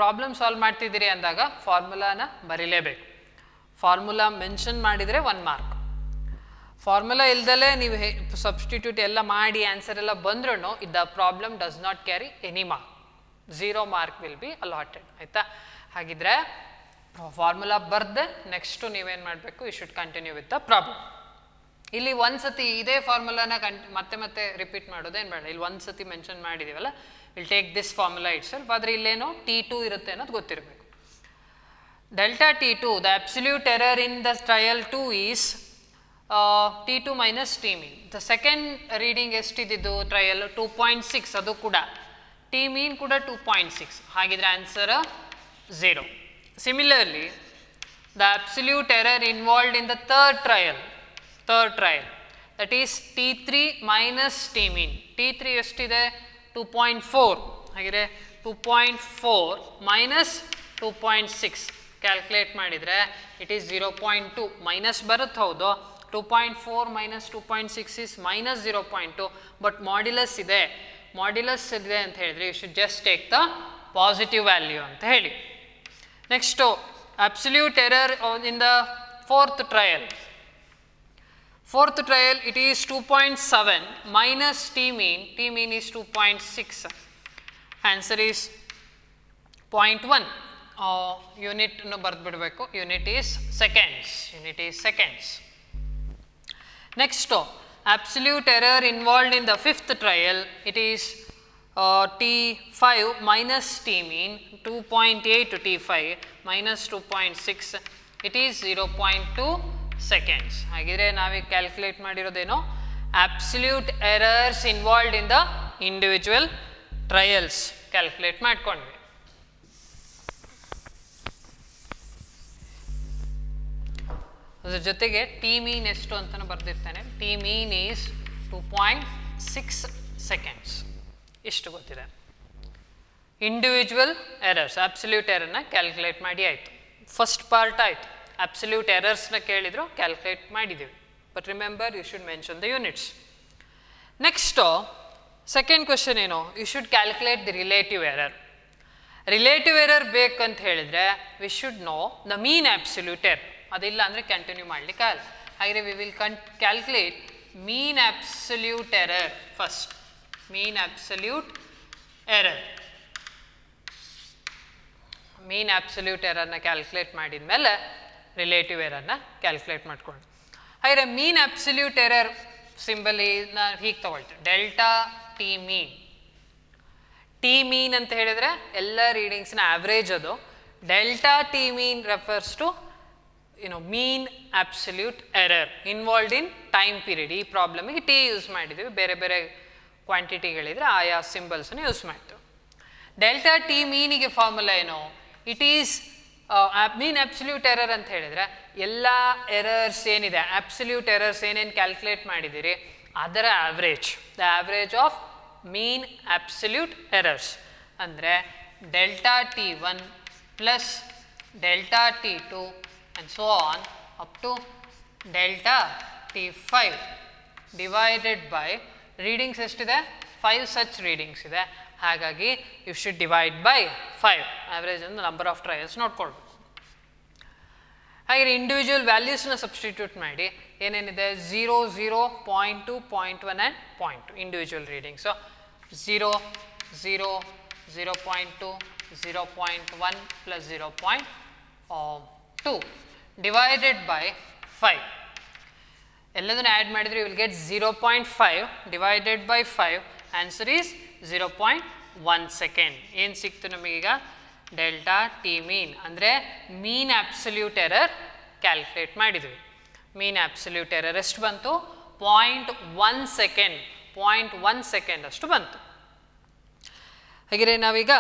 ಪ್ರಾಬ್ಲಮ್ ಸಾಲ್ವ್ ಮಾಡ್ತಿದ್ದೀರಿ ಅಂದಾಗ ಫಾರ್ಮುಲಾನ ಬರೀಲೇಬೇಕು. ಫಾರ್ಮುಲಾ ಮೆನ್ಷನ್ ಮಾಡಿದರೆ 1 ಮಾರ್ಕ್. ಫಾರ್ಮುಲಾ ಇಲ್ದಲೇ ನೀವು ಸಬ್ಸ್ಟಿಟ್ಯೂಟ್ ಎಲ್ಲ ಮಾಡಿ ಆನ್ಸರ್ ಎಲ್ಲ ಬಂದ್ರೂ the problem does not carry any mark. 0 mark will be allotted. ಆಯಿತಾ? ಹಾಗಿದ್ರೆ ಫಾರ್ಮುಲಾ ಬರ್ದೆ ನೆಕ್ಸ್ಟು ನೀವೇನು ಮಾಡಬೇಕು, you should continue with the problem. ಇಲ್ಲಿ ಒಂದು ಸತಿ ಇದೇ ಫಾರ್ಮುಲಾನ ಮತ್ತೆ ಮತ್ತೆ ರಿಪೀಟ್ ಮಾಡೋದೇನು ಬೇಡ. ಇಲ್ಲಿ ಒಂದು ಸತಿ ಮೆನ್ಷನ್ ಮಾಡಿದ್ದೀವಲ್ಲ, will take this formula itself. ಆದರೆ ಇಲ್ಲೇನೋ T2 ಇರುತ್ತೆ ಅನ್ನೋದು ಗೊತ್ತಿರಬೇಕು. Delta T2, the absolute error in the trial 2 is T2 minus T mean. The second reading ಎಷ್ಟಿದ್ದು ಟ್ರಯಲ್ 2.6, ಅದು ಕೂಡ T mean ಕೂಡ 2.6. ಹಾಗಿದ್ರೆ answer 0. Similarly, the absolute error involved in the third trial, that is T3 minus T mean. T3 ಎಷ್ಟಿದೆ 2.4. ಹಾಗಿದ್ರೆ 2.4 minus 2.6 calculate ಮಾಡಿದರೆ it is 0.2. Minus ಬರುತ್ತೆ, ಹೌದು. 2.4 minus 2.6 is minus 0.2, but modulus ಇದೆ ಅಂತ ಹೇಳಿದ್ರೆ you should just take the positive value ಅಂತ ಹೇಳಿ. Next absolute error in the fourth trial it is 2.7 minus T mean is 2.6. Answer is 0.1. Unit no ಬರೆದ್ಬಿಡಬೇಕು. Unit is seconds. Next, absolute error involved in the fifth trial, it is T5 minus T mean, 2.8 to T5 minus 2.6, it is 0.2 seconds. ಹಾಗಿದ್ರೆ ನಾವೀಗ calculate ಮಾಡಿರೋದೇನೋ absolute errors involved in the individual trials calculate ಮಾಡ್ಕೊಂಡ್ವಿ. ಅದರ ಜೊತೆಗೆ T mean ಎಷ್ಟು ಅಂತಲೂ ಬರೆದಿರ್ತಾನೆ. T mean is 2.6 seconds. ಇಷ್ಟು ಗೊತ್ತಿದೆ. ಇಂಡಿವಿಜುವಲ್ ಎರರ್ಸ್, ಅಬ್ಸಲ್ಯೂಟ್ ಎರರ್ನ ಕ್ಯಾಲ್ಕುಲೇಟ್ ಮಾಡಿ ಆಯಿತು. ಫಸ್ಟ್ ಪಾರ್ಟ್ ಆಯಿತು. ಅಬ್ಸಲ್ಯೂಟ್ ಎರರ್ಸ್ನ ಕೇಳಿದ್ರು, ಕ್ಯಾಲ್ಕುಲೇಟ್ ಮಾಡಿದ್ದೀವಿ. But remember, you should mention the units. Next second question ಏನು, you should calculate the relative error. Relative error ಬೇಕಂತ ಹೇಳಿದರೆ we should know the mean absolute error. ಅದಿಲ್ಲ ಅಂದರೆ ಕಂಟಿನ್ಯೂ ಮಾಡಲಿಕ್ಕೆ ಆಗಲ್ಲ. ಹಾಗೆ we will calculate mean absolute error first. Mean absolute ಎರರ್ನ calculate ಮಾಡಿದ ಮೇಲೆ ರಿಲೇಟಿವ್ ಎರರ್ನ ಕ್ಯಾಲ್ಕುಲೇಟ್ ಮಾಡ್ಕೊಂಡು. ಹಾಗೆ ಮೀನ್ ಅಬ್ಸಲ್ಯೂಟ್ ಎರರ್ ಸಿಂಬಲ್ ನಾನು ಹೀಗೆ ತಗೊಳ್ತೀನಿ, delta T mean. T mean ಅಂತ ಹೇಳಿದರೆ ಎಲ್ಲ ರೀಡಿಂಗ್ಸ್ನ ಆವ್ರೇಜ್ ಅದು. Delta T mean refers to mean absolute error involved in time period. ಈ ಪ್ರಾಬ್ಲಮಿಗೆ ಟಿ ಯೂಸ್ ಮಾಡಿದ್ದೀವಿ, ಬೇರೆ ಬೇರೆ ಕ್ವಾಂಟಿಟಿಗಳಿದ್ರೆ ಆಯಾ ಸಿಂಬಲ್ಸನ್ನು ಯೂಸ್ ಮಾಡ್ತೀವಿ. ಡೆಲ್ಟಾ ಟಿ ಮೀನಿಗೆ ಫಾರ್ಮುಲಾ ಏನು, it is mean absolute error ಅಂತ ಹೇಳಿದರೆ ಎಲ್ಲ ಎರರ್ಸ್ ಏನಿದೆ, ಅಬ್ಸಲ್ಯೂಟ್ ಎರರ್ಸ್ ಏನೇನು ಕ್ಯಾಲ್ಕುಲೇಟ್ ಮಾಡಿದ್ದೀರಿ ಅದರ average, the average of mean absolute errors. ಅಂದರೆ delta T1 plus delta T2 and so on up to delta T5 divided by readings ಎಷ್ಟಿದೆ, 5 such readings ಇದೆ. ಹಾಗಾಗಿ you should divide by 5. Average ಅಂದರೆ number of trials ನೋಡ್ಕೊಳ್ಬೇಕು. ಹಾಗೆ individual ವ್ಯಾಲ್ಯೂಸ್ನ substitute ಮಾಡಿ ಏನೇನಿದೆ 0, 0, 0.2, 0.1 and 0.2 individual readings. 0, 0, 0.2, 0.1 plus 0.2 divided by 5. ಎಲ್ಲದನ್ನು add ಮಾಡಿದರೆ you will get 0.5 divided by 5. Answer is 0.1 second. ಏನು ಸಿಕ್ತು ನಮಗೀಗ, ಡೆಲ್ಟಾ ಟಿ ಮೀನ್ ಅಂದರೆ ಮೀನ್ ಅಬ್ಸಲ್ಯೂಟ್ ಎರರ್ ಕ್ಯಾಲ್ಕುಲೇಟ್ ಮಾಡಿದ್ವಿ. ಮೀನ್ ಅಬ್ಸಲ್ಯೂಟ್ ಎರರ್ ಎಷ್ಟು ಬಂತು, 0.1 ಸೆಕೆಂಡ್. 0.1 ಸೆಕೆಂಡ್ ಅಷ್ಟು ಬಂತು. ಹಾಗೆ ನಾವೀಗ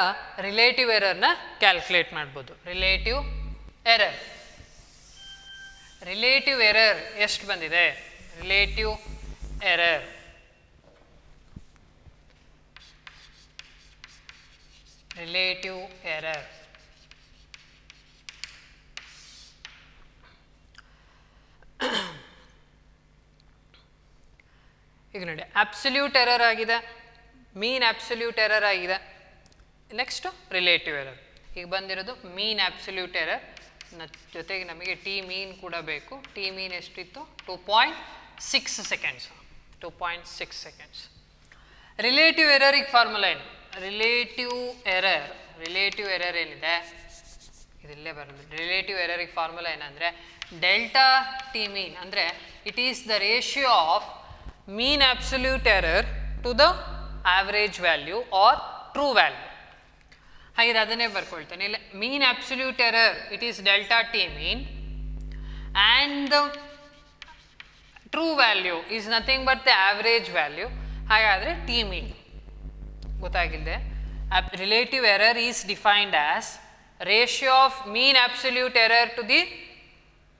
ರಿಲೇಟಿವ್ ಎರರ್ನ ಕ್ಯಾಲ್ಕುಲೇಟ್ ಮಾಡ್ಬೋದು. ರಿಲೇಟಿವ್ ಎರರ್ ಎಷ್ಟು ಬಂದಿದೆ, ರಿಲೇಟಿವ್ ಎರರ್ ಈಗ ನೋಡಿ, ಅಬ್ಸಲ್ಯೂಟ್ ಎರರ್ ಆಗಿದೆ, ಮೀನ್ ಅಬ್ಸಲ್ಯೂಟ್ ಎರರ್ ಆಗಿದೆ. Next relative error. ಈಗ ಬಂದಿರೋದು ಮೀನ್ ಅಬ್ಸಲ್ಯೂಟ್ ಎರರ್, ಜೊತೆಗೆ ನಮಗೆ ಟಿ ಮೀನ್ ಕೂಡ ಬೇಕು. ಟಿ ಮೀನ್ ಎಷ್ಟಿತ್ತು? 2.6 ಸೆಕೆಂಡ್ಸ್. 2.6 ಸೆಕೆಂಡ್ಸ್. ರಿಲೇಟಿವ್ ಎರರಿಗೆ ಫಾರ್ಮುಲಾ ಏನು? ರಿಲೇಟಿವ್ ಎರರ್ ಏನಿದೆ ಇದಿಲ್ಲೇ ಬರೋದು. ರಿಲೇಟಿವ್ ಎರರಿಗೆ ಫಾರ್ಮುಲಾ ಏನಂದರೆ ಡೆಲ್ಟಾ ಟಿ ಮೀನ್ ಅಂದರೆ it is the ratio of mean absolute error to the average value or true value. ಹಾಗೆ ಅದನ್ನೇ ಬರ್ಕೊಳ್ತೇನೆ. ಇಲ್ಲ, mean absolute error it is delta T mean and the true value is nothing but the average value. ಹಾಗಾದರೆ T mean ಗೊತ್ತಾಗಿಲ್ಲದೆ relative error is defined as ratio of mean absolute error to the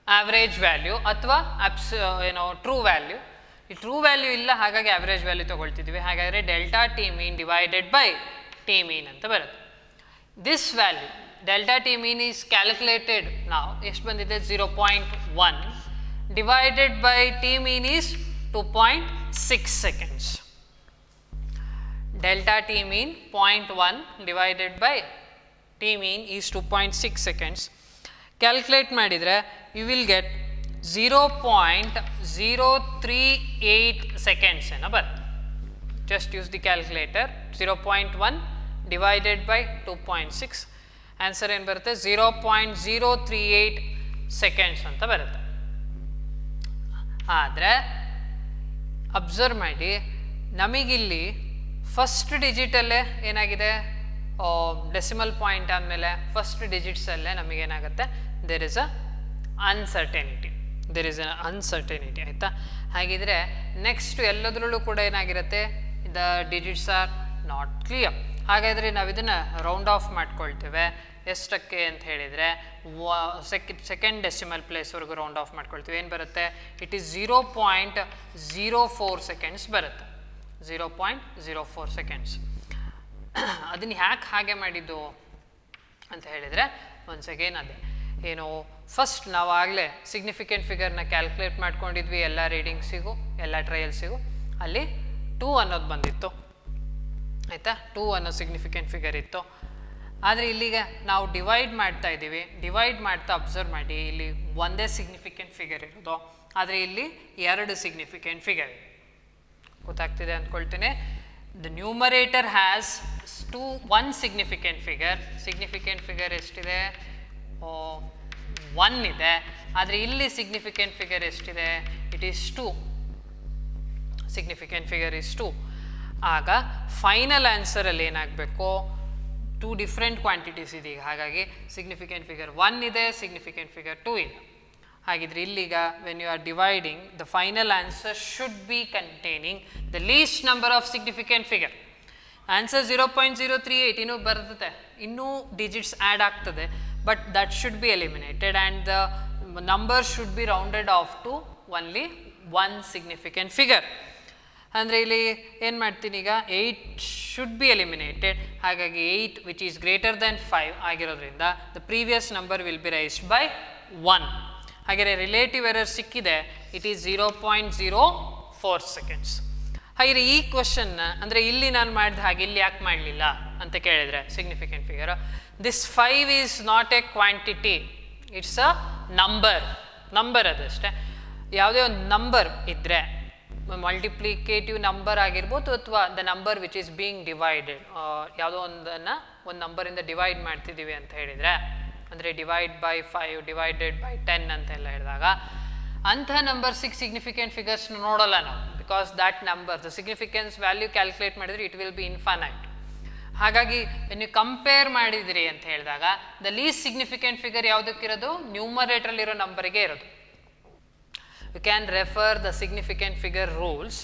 average value ಅಥವಾ true value. ಈ true value ಇಲ್ಲ, ಹಾಗಾಗಿ average value ತೊಗೊಳ್ತಿದ್ವಿ. ಹಾಗಾದರೆ delta T mean divided by T mean ಅಂತ ಬರುತ್ತೆ. This value delta T mean is calculated ನಾವು ಎಷ್ಟು ಬಂದಿದೆ? 0.1 divided by T mean is 2.6 seconds. Delta T mean 0.1 divided by T mean is 2.6 seconds. Calculate ಮಾಡಿದರೆ you will get 0.038 seconds ಏನೋ ಬರುತ್ತೆ. Just use the calculator. 0.1 divided by 2.6 answer ಏನು ಬರುತ್ತೆ? 0.038 seconds ಅಂತ ಬರುತ್ತೆ. ಆದರೆ ಅಬ್ಸರ್ವ್ ಮಾಡಿ, ನಮಗಿಲ್ಲಿ ಫಸ್ಟ್ ಡಿಜಿಟಲ್ಲೇ ಏನಾಗಿದೆ? ಡೆಸಿಮಲ್ ಪಾಯಿಂಟ್ ಆದಮೇಲೆ ಫಸ್ಟ್ ಡಿಜಿಟ್ಸಲ್ಲೇ ನಮಗೇನಾಗುತ್ತೆ? There is a uncertainty. ಆಯಿತಾ? ಹಾಗಿದ್ರೆ ನೆಕ್ಸ್ಟ್ ಎಲ್ಲದರಲ್ಲೂ ಕೂಡ ಏನಾಗಿರುತ್ತೆ? The digits are not clear. ಹಾಗಾದರೆ ನಾವು ಇದನ್ನು ರೌಂಡ್ ಆಫ್ ಮಾಡ್ಕೊಳ್ತೇವೆ. ಎಷ್ಟಕ್ಕೆ ಅಂತ ಹೇಳಿದರೆ ಸೆಕೆಂಡ್ ಡೆಸಿಮಲ್ ಪ್ಲೇಸ್ವರೆಗೂ ರೌಂಡ್ ಆಫ್ ಮಾಡ್ಕೊಳ್ತೀವಿ. ಏನು ಬರುತ್ತೆ? ಇಟ್ ಈಸ್ 0.04 ಸೆಕೆಂಡ್ಸ್ ಬರುತ್ತೆ. 0.04 ಸೆಕೆಂಡ್ಸ್. ಅದನ್ನು ಯಾಕೆ ಹಾಗೆ ಮಾಡಿದ್ದು ಅಂತ ಹೇಳಿದರೆ, ಒನ್ಸ್ ಅಗೇನ್ ಅದೇ ಏನು, ಫಸ್ಟ್ ನಾವು ಆಗಲೇ ಸಿಗ್ನಿಫಿಕೆಂಟ್ ಫಿಗರ್ನ ಕ್ಯಾಲ್ಕುಲೇಟ್ ಮಾಡ್ಕೊಂಡಿದ್ವಿ ಎಲ್ಲ ರೀಡಿಂಗ್ಸಿಗೂ, ಎಲ್ಲ ಟ್ರಯಲ್ಸಿಗೂ. ಅಲ್ಲಿ 2 ಅನ್ನೋದು ಬಂದಿತ್ತು. ಆಯಿತಾ? 2 ಅನ್ನೋ ಸಿಗ್ನಿಫಿಕೆಂಟ್ ಫಿಗರ್ ಇತ್ತು. ಆದರೆ ಇಲ್ಲಿಗ ನಾವು ಡಿವೈಡ್ ಮಾಡ್ತಾ ಇದ್ದೀವಿ. ಡಿವೈಡ್ ಮಾಡ್ತಾ ಅಬ್ಸರ್ವ್ ಮಾಡಿ, ಇಲ್ಲಿ ಒಂದೇ ಸಿಗ್ನಿಫಿಕೆಂಟ್ ಫಿಗರ್ ಇರೋದು, ಆದರೆ ಇಲ್ಲಿ 2 ಸಿಗ್ನಿಫಿಕೆಂಟ್ ಫಿಗರ್. ಗೊತ್ತಾಗ್ತಿದೆ ಅಂದ್ಕೊಳ್ತೀನಿ. The numerator has 1 significant figure. Significant figure ಎಷ್ಟಿದೆ? 1 ಇದೆ. ಆದರೆ ಇಲ್ಲಿ ಸಿಗ್ನಿಫಿಕೆಂಟ್ ಫಿಗರ್ ಎಷ್ಟಿದೆ? It is 2. Significant figure is 2. ಆಗ ಫೈನಲ್ ಆನ್ಸರಲ್ಲಿ ಏನಾಗಬೇಕು? 2 ಡಿಫ್ರೆಂಟ್ ಕ್ವಾಂಟಿಟೀಸ್ ಇದೆ. ಹಾಗಾಗಿ ಸಿಗ್ನಿಫಿಕೆಂಟ್ ಫಿಗರ್ 1 ಇದೆ, ಸಿಗ್ನಿಫಿಕೆಂಟ್ ಫಿಗರ್ 2 ಇದೆ. ಹಾಗಿದ್ರೆ ಇಲ್ಲಿಗ when you are dividing, the final answer should be containing the least number of significant figure. Answer 0.038 ಇನ್ನೂ ಬರ್ತದೆ, ಇನ್ನೂ ಡಿಜಿಟ್ಸ್ ಆ್ಯಡ್ ಆಗ್ತದೆ. But that should be eliminated and the number should be rounded off to only 1 significant figure. ಅಂದರೆ ಇಲ್ಲಿ ಏನು ಮಾಡ್ತೀನಿ ಈಗ? 8 should be eliminated. ಹಾಗಾಗಿ 8 ವಿಚ್ ಈಸ್ ಗ್ರೇಟರ್ ದೆನ್ 5 ಆಗಿರೋದ್ರಿಂದ the previous number will B raised by 1. ಹಾಗೆ relative error ಸಿಕ್ಕಿದೆ. It is 0.04 seconds. ಹಾಗೆ ಈ ಕ್ವಶನ್ನ ಅಂದರೆ ಇಲ್ಲಿ ನಾನು ಮಾಡಿದ ಹಾಗೆ ಇಲ್ಲಿ ಯಾಕೆ ಮಾಡಲಿಲ್ಲ ಅಂತ ಕೇಳಿದರೆ, significant figure, this 5 is not a quantity, it's a number ಅದಷ್ಟೇ. ಯಾವುದೇ ಒಂದು ನಂಬರ್ ಇದ್ದರೆ, ಮಲ್ಟಿಪ್ಲಿಕೇಟಿವ್ ನಂಬರ್ ಆಗಿರ್ಬೋದು ಅಥವಾ the number which is being divided, ಯಾವುದೋ ಒಂದು ನಂಬರಿಂದ ಡಿವೈಡ್ ಮಾಡ್ತಿದ್ದೀವಿ ಅಂತ ಹೇಳಿದರೆ, ಅಂದರೆ ಡಿವೈಡ್ ಬೈ 5 ಡಿವೈಡೆಡ್ ಬೈ 10 ಅಂತೆಲ್ಲ ಹೇಳಿದಾಗ ಅಂತಹ ನಂಬರ್ಸಿಗೆ ಸಿಗ್ನಿಫಿಕೆಂಟ್ ಫಿಗರ್ಸ್ನ ನೋಡೋಲ್ಲ ನಾವು. Because that number the significance value calculate ಮಾಡಿದರೆ ಇಟ್ ವಿಲ್ ಬಿ ಇನ್ಫೈನೈಟ್. ಹಾಗಾಗಿ ನೀವು ಕಂಪೇರ್ ಮಾಡಿದಿರಿ ಅಂತ ಹೇಳಿದಾಗ ದ ಲೀಸ್ಟ್ ಸಿಗ್ನಿಫಿಕೆಂಟ್ ಫಿಗರ್ ಯಾವುದಕ್ಕಿರೋದು? ನ್ಯೂಮರೇಟ್ರಲ್ಲಿರೋ ನಂಬರಿಗೆ ಇರೋದು. You can refer the significant figure rules.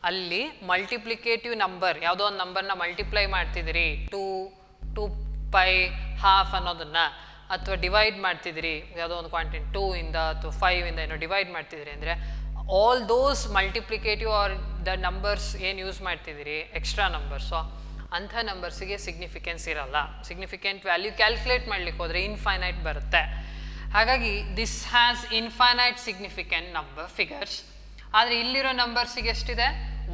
ಅಲ್ಲಿ ಮಲ್ಟಿಪ್ಲಿಕೇಟಿವ್ ನಂಬರ್, ಯಾವುದೋ ಒಂದು ನಂಬರ್ನ ಮಲ್ಟಿಪ್ಲೈ ಮಾಡ್ತಿದ್ದೀರಿ 2 ಪೈ ಹಾಫ್ ಅನ್ನೋದನ್ನು, ಅಥವಾ ಡಿವೈಡ್ ಮಾಡ್ತಿದ್ದೀರಿ ಯಾವುದೋ ಒಂದು ಕ್ವಾಂಟಿಟಿ 2 ಇಂದ ಅಥವಾ 5 ಇಂದ ಏನೋ ಡಿವೈಡ್ ಮಾಡ್ತಿದ್ದೀರಿ ಅಂದರೆ, all those multiplicative are the numbers ಏನು ಯೂಸ್ ಮಾಡ್ತಿದ್ದೀರಿ, ಎಕ್ಸ್ಟ್ರಾ ನಂಬರ್ಸು, ಅಂಥ ನಂಬರ್ಸಿಗೆ ಸಿಗ್ನಿಫಿಕೆನ್ಸ್ ಇರಲ್ಲ. ಸಿಗ್ನಿಫಿಕೆಂಟ್ ವ್ಯಾಲ್ಯೂ ಕ್ಯಾಲ್ಕುಲೇಟ್ ಮಾಡಲಿಕ್ಕೆ ಹೋದರೆ ಇನ್ಫೈನೈಟ್ ಬರುತ್ತೆ. ಹಾಗಾಗಿ this has infinite significant number figures. ಆದರೆ ಇಲ್ಲಿರೋ ನಂಬರ್ಸಿಗೆ ಎಷ್ಟಿದೆ?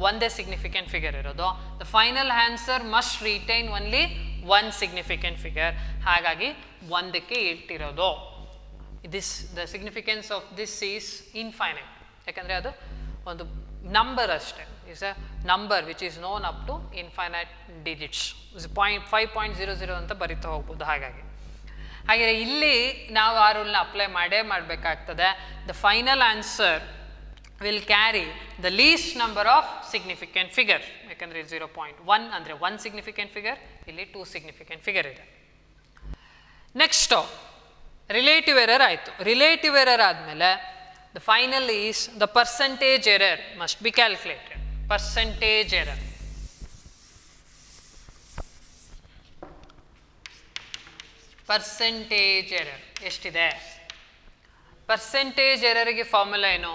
ಒಂದೇ ಸಿಗ್ನಿಫಿಕೆಂಟ್ ಫಿಗರ್ ಇರೋದು. The final answer must retain only 1 significant figure. ಹಾಗಾಗಿ 1ಕ್ಕೆ ಇಟ್ಟಿರೋದು. the significance of this is infinite. ಯಾಕಂದರೆ ಅದು ಒಂದು ನಂಬರ್ ಅಷ್ಟೇ, is a number which is known up to infinite digits. 5.00 ಅಂತ ಬರಿತಾ ಹೋಗ್ಬೋದು. ಹಾಗಾಗಿ ಇಲ್ಲಿ ನಾವು ಆ ರೂಲ್ನ ಅಪ್ಲೈ ಮಾಡಬೇಕಾಗ್ತದೆ. The final answer will carry the least number of significant figure. ಯಾಕಂದರೆ 0.1 ಅಂದರೆ 1 ಸಿಗ್ನಿಫಿಕೆಂಟ್ ಫಿಗರ್, ಇಲ್ಲಿ 2 ಸಿಗ್ನಿಫಿಕೆಂಟ್ ಫಿಗರ್ ಇದೆ. ನೆಕ್ಸ್ಟು ರಿಲೇಟಿವ್ ಎರರ್ ಆಯಿತು. ರಿಲೇಟಿವ್ ಎರರ್ ಆದಮೇಲೆ the final is the percentage error must be calculated. Percentage error ಎಷ್ಟಿದೆ? Percentage ಎರರ್ಗೆ formula ಏನು?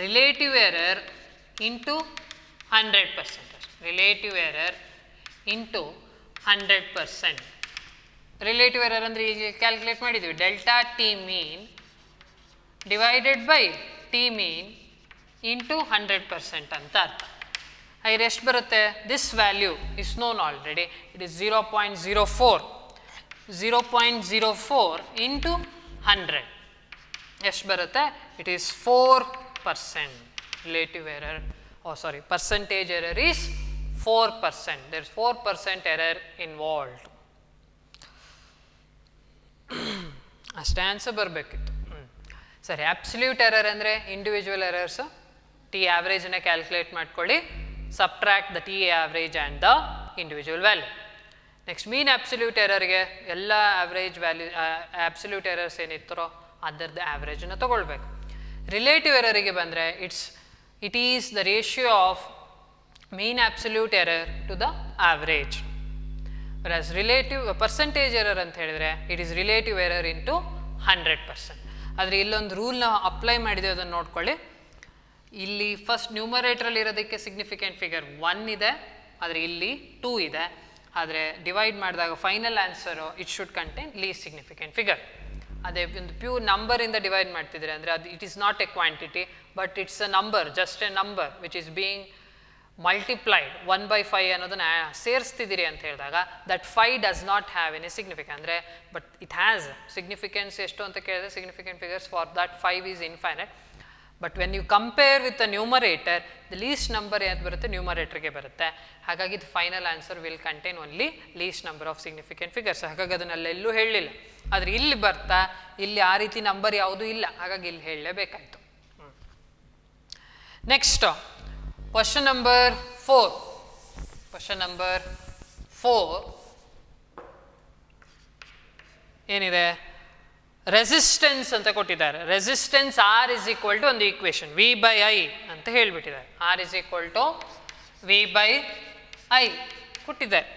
Relative error into 100%. Relative error into 100%. Relative error ಅಂದರೆ ಈಗ ಕ್ಯಾಲ್ಕುಲೇಟ್ ಮಾಡಿದ್ದೀವಿ, delta T mean divided by T mean into 100% ಅಂತ ಅರ್ಥ. ಹಾಗೆ ಎಷ್ಟು ಬರುತ್ತೆ? This value is known already, it is 0.04. 0.04 into 100 ಎಷ್ಟು ಬರುತ್ತೆ? It is 4%. Relative error, percentage error is 4%. There is 4% error involved. ಅಷ್ಟೇ ಆನ್ಸರ್ ಬರಬೇಕಿತ್ತು. ಸರಿ, ಅಬ್ಸಲ್ಯೂಟ್ ಎರರ್ ಅಂದರೆ ಇಂಡಿವಿಜುವಲ್ ಎರರ್ಸ್. ಟಿ ಆವ್ರೇಜನ್ನ ಕ್ಯಾಲ್ಕುಲೇಟ್ ಮಾಡ್ಕೊಳ್ಳಿ, subtract the T average and the individual value. Next mean absolute ಎರರ್ಗೆ ಎಲ್ಲ ಆವ್ರೇಜ್ ವ್ಯಾಲ್ಯೂ ಅಬ್ಸಲ್ಯೂಟ್ ಎರರ್ಸ್ ಏನಿತ್ತರೋ ಅದರದ್ದು ಆವ್ರೇಜನ್ನು ತೊಗೊಳ್ಬೇಕು. ರಿಲೇಟಿವ್ ಎರರಿಗೆ ಬಂದರೆ it is the ratio of mean absolute error to the average. whereas relative percentage error ಅಂತ ಹೇಳಿದರೆ it is relative error into 100%. ಆದರೆ ಇಲ್ಲೊಂದು ರೂಲ್ನ ಅಪ್ಲೈ ಮಾಡಿದೆ, ಅದನ್ನು ನೋಡ್ಕೊಳ್ಳಿ. ಇಲ್ಲಿ ಫಸ್ಟ್ ನ್ಯೂಮರೇಟ್ರಲ್ಲಿ ಇರೋದಕ್ಕೆ ಸಿಗ್ನಿಫಿಕೆಂಟ್ ಫಿಗರ್ 1 ಇದೆ, ಆದರೆ ಇಲ್ಲಿ 2 ಇದೆ. ಆದರೆ ಡಿವೈಡ್ ಮಾಡಿದಾಗ final answer it should contain least significant figure. ಅದೇ ಒಂದು ಪ್ಯೂರ್ ನಂಬರಿಂದ ಡಿವೈಡ್ ಮಾಡ್ತಿದ್ರೆ ಅಂದರೆ ಅದು it is not a quantity, but it's a number, just a number which is being multiplied 1/5 ಅನ್ನೋದನ್ನ ಸೇರಿಸ್ತಿದ್ದೀರಿ ಅಂತ ಹೇಳಿದಾಗ that 5 does not have any significance. ಅಂದರೆ ಬಟ್ ಇಟ್ ಹ್ಯಾಸ್ ಸಿಗ್ನಿಫಿಕೆನ್ಸ್ ಎಷ್ಟು ಅಂತ ಕೇಳಿದ್ರೆ significant figures for that 5 is infinite. But when you compare with the numerator, the least number ಯಾವ್ದು ಬರುತ್ತೆ? ನ್ಯೂಮರೇಟರ್ಗೆ ಬರುತ್ತೆ. ಹಾಗಾಗಿ the final answer will contain only list number of significant figures. ಹಾಗಾಗಿ ಅದನ್ನೆಲ್ಲೂ ಹೇಳಲಿಲ್ಲ. ಆದರೆ ಇಲ್ಲಿ ಬರ್ತಾ ಇಲ್ಲಿ ಆ ರೀತಿ ನಂಬರ್ ಯಾವುದೂ ಇಲ್ಲ, ಹಾಗಾಗಿ ಇಲ್ಲಿ ಹೇಳಲೇಬೇಕಾಯ್ತು. Next question number 4. Question number 4 ಏನಿದೆ? ರೆಸಿಸ್ಟೆನ್ಸ್ ಅಂತ ಕೊಟ್ಟಿದ್ದಾರೆ. Resistance R is equal to ಒಂದು ಈಕ್ವೇಶನ್ V/I ಅಂತ ಹೇಳಿಬಿಟ್ಟಿದ್ದಾರೆ. R is equal to V/I ಕೊಟ್ಟಿದ್ದಾರೆ.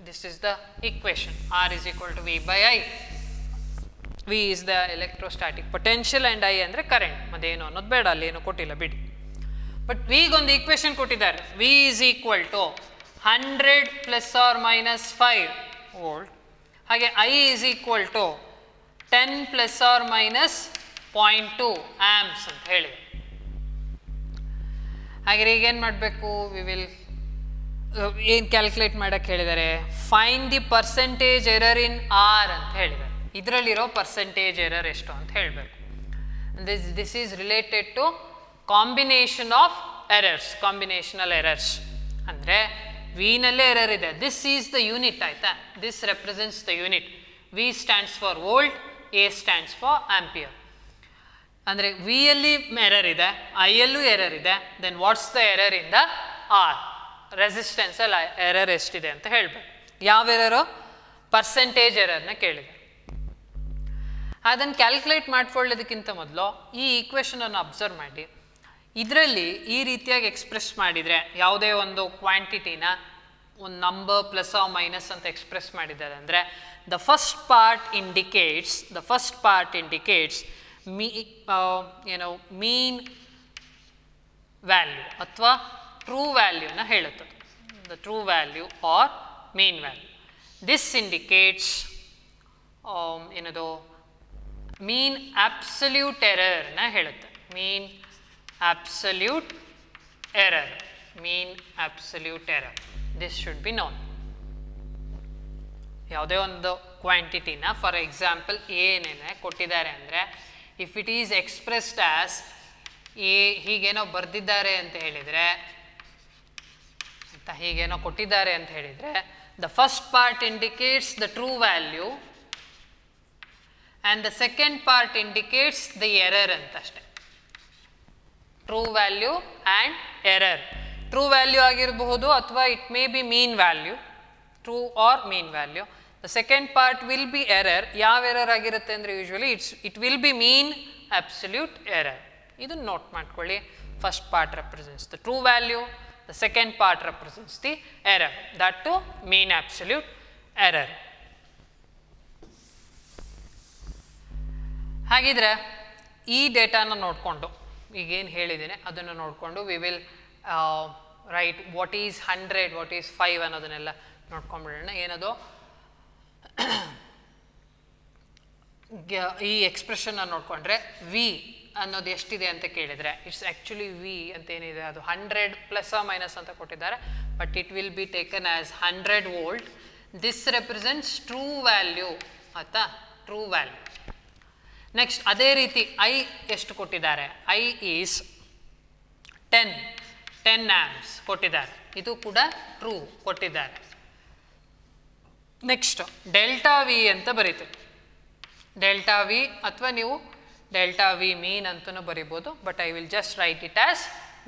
This is the equation. R is equal to V/I. V is the electrostatic potential and I ಅಂದರೆ current. ಮತ್ತೇನು ಅನ್ನೋದು ಬೇಡ, ಅಲ್ಲಿ ಏನು ಕೊಟ್ಟಿಲ್ಲ ಬಿಡಿ. ಬಟ್ ವಿಗೊಂದು ಈಕ್ವೇಶನ್ ಕೊಟ್ಟಿದ್ದಾರೆ. V is equal to 100 ± 5 volt. ಹಾಗೆ I is equal to 10 ± 0.2 amps ಅಂತ ಹೇಳಿ. ಹಾಗೆ ಈಗ ಏನು ಮಾಡಬೇಕು? ವಿ ವಿಲ್ ಏನು ಕ್ಯಾಲ್ಕುಲೇಟ್ ಮಾಡೋಕ್ಕೆ ಹೇಳಿದ್ದಾರೆ? Find the percentage error in R ಅಂತ ಹೇಳಿದ್ದಾರೆ. ಇದರಲ್ಲಿರೋ ಪರ್ಸೆಂಟೇಜ್ ಎರರ್ ಎಷ್ಟು ಅಂತ ಹೇಳಬೇಕು. This is related to combination of errors, combinational errors. ಅಂದರೆ ವಿನಲ್ಲೇ ಎರರ್ ಇದೆ. ದಿಸ್ ಈಸ್ ದ ಯೂನಿಟ್, ಆಯಿತಾ? This represents the unit. V stands for volt, A stands for ampere. ಅಂದರೆ ವಿಯಲ್ಲಿ ಎರರ್ ಇದೆ, ಐಯಲ್ಲೂ ಎರರ್ ಇದೆ. Then what's the error in the R? ರೆಸಿಸ್ಟೆನ್ಸಲ್ಲಿ ಎರರ್ ಎಷ್ಟಿದೆ ಅಂತ ಹೇಳಬೇಕು. ಯಾವ ಎರರು? ಪರ್ಸೆಂಟೇಜ್ ಎರರ್ನ ಕೇಳಿದೆ. ಅದನ್ನು ಕ್ಯಾಲ್ಕುಲೇಟ್ ಮಾಡ್ಕೊಳ್ಳೋದಕ್ಕಿಂತ ಮೊದಲು ಈ ಈಕ್ವೇಷನನ್ನು ಅಬ್ಸರ್ವ್ ಮಾಡಿ. ಇದರಲ್ಲಿ ಈ ರೀತಿಯಾಗಿ ಎಕ್ಸ್ಪ್ರೆಸ್ ಮಾಡಿದರೆ, ಯಾವುದೇ ಒಂದು ಕ್ವಾಂಟಿಟಿನ ಒಂದು ನಂಬರ್ ಪ್ಲಸ್ ಆರ್ ಮೈನಸ್ ಅಂತ ಎಕ್ಸ್ಪ್ರೆಸ್ ಮಾಡಿದ್ದಾರೆ ಅಂದರೆ the first part indicates mean value ಅಥವಾ ಟ್ರೂ ವ್ಯಾಲ್ಯೂನ ಹೇಳುತ್ತದೆ. The true value or mean value. This indicates ಏನದು ಮೀನ್ ಅಬ್ಸಲ್ಯೂಟ್ ಎರರ್ನ ಹೇಳುತ್ತೆ. ಮೀನ್ absolute error. Mean absolute error. This should be known. ಯಾವುದೇ ಒಂದು ಕ್ವಾಂಟಿಟಿನ. ಫಾರ್ ಎಕ್ಸಾಂಪಲ್ ಏನೇನೆ ಕೊಟ್ಟಿದ್ದಾರೆ ಅಂದರೆ, if it is expressed as a ಹೀಗೇನೋ ಬರೆದಿದ್ದಾರೆ ಅಂತ ಹೇಳಿದರೆ, ಆಯಿತಾ, ಹೀಗೇನೋ ಕೊಟ್ಟಿದ್ದಾರೆ ಅಂತ ಹೇಳಿದರೆ, the first part indicates the true value and the second part indicates the error ಅಂತಷ್ಟೆ. True value and error. True value ಆಗಿರಬಹುದು ಅಥವಾ it may be mean value, true or mean value. The second part will be error. ಯಾವ ಎರರ್ ಆಗಿರುತ್ತೆ ಅಂದರೆ usually it will be mean absolute error. ಇದನ್ನು note ಮಾಡ್ಕೊಳ್ಳಿ. First part represents the true value, the second part represents the error, that to mean absolute error. ಹಾಗಿದ್ರೆ ಈ ಡೇಟಾನ ನೋಡಿಕೊಂಡು, ಈಗೇನು ಹೇಳಿದ್ದೀನಿ ಅದನ್ನು ನೋಡಿಕೊಂಡು we will write what is 100, what is 5 ಅನ್ನೋದನ್ನೆಲ್ಲ ನೋಡ್ಕೊಂಡ್ಬಿಡೋಣ. ಏನದು ಈ ಎಕ್ಸ್ಪ್ರೆಷನ್ನ ನೋಡಿಕೊಂಡ್ರೆ ವಿ ಅನ್ನೋದು ಎಷ್ಟಿದೆ ಅಂತ ಕೇಳಿದರೆ, ಇಟ್ಸ್ ಆ್ಯಕ್ಚುಲಿ ವಿ ಅಂತ ಏನಿದೆ ಅದು 100 ಪ್ಲಸ್ ಮೈನಸ್ ಅಂತ ಕೊಟ್ಟಿದ್ದಾರೆ, but it will be taken as 100 volt. This represents true value, ಆಯಿತಾ, ಟ್ರೂ ವ್ಯಾಲ್ಯೂ. ನೆಕ್ಸ್ಟ್ ಅದೇ ರೀತಿ ಐ ಎಷ್ಟು ಕೊಟ್ಟಿದ್ದಾರೆ, ಐ ಈಸ್ 10 ಆ್ಯಂಪ್ಸ್ ಕೊಟ್ಟಿದ್ದಾರೆ, ಇದು ಕೂಡ ಟ್ರೂ ಕೊಟ್ಟಿದ್ದಾರೆ. ನೆಕ್ಸ್ಟ್ ಡೆಲ್ಟಾ ವಿ ಅಂತ ಬರೀತೀವಿ. ಡೆಲ್ಟಾ ವಿ ಅಥವಾ ನೀವು ಡೆಲ್ಟಾ ವಿ ಮೀನ್ ಅಂತಲೂ ಬರಿಬೋದು, but I will just write it as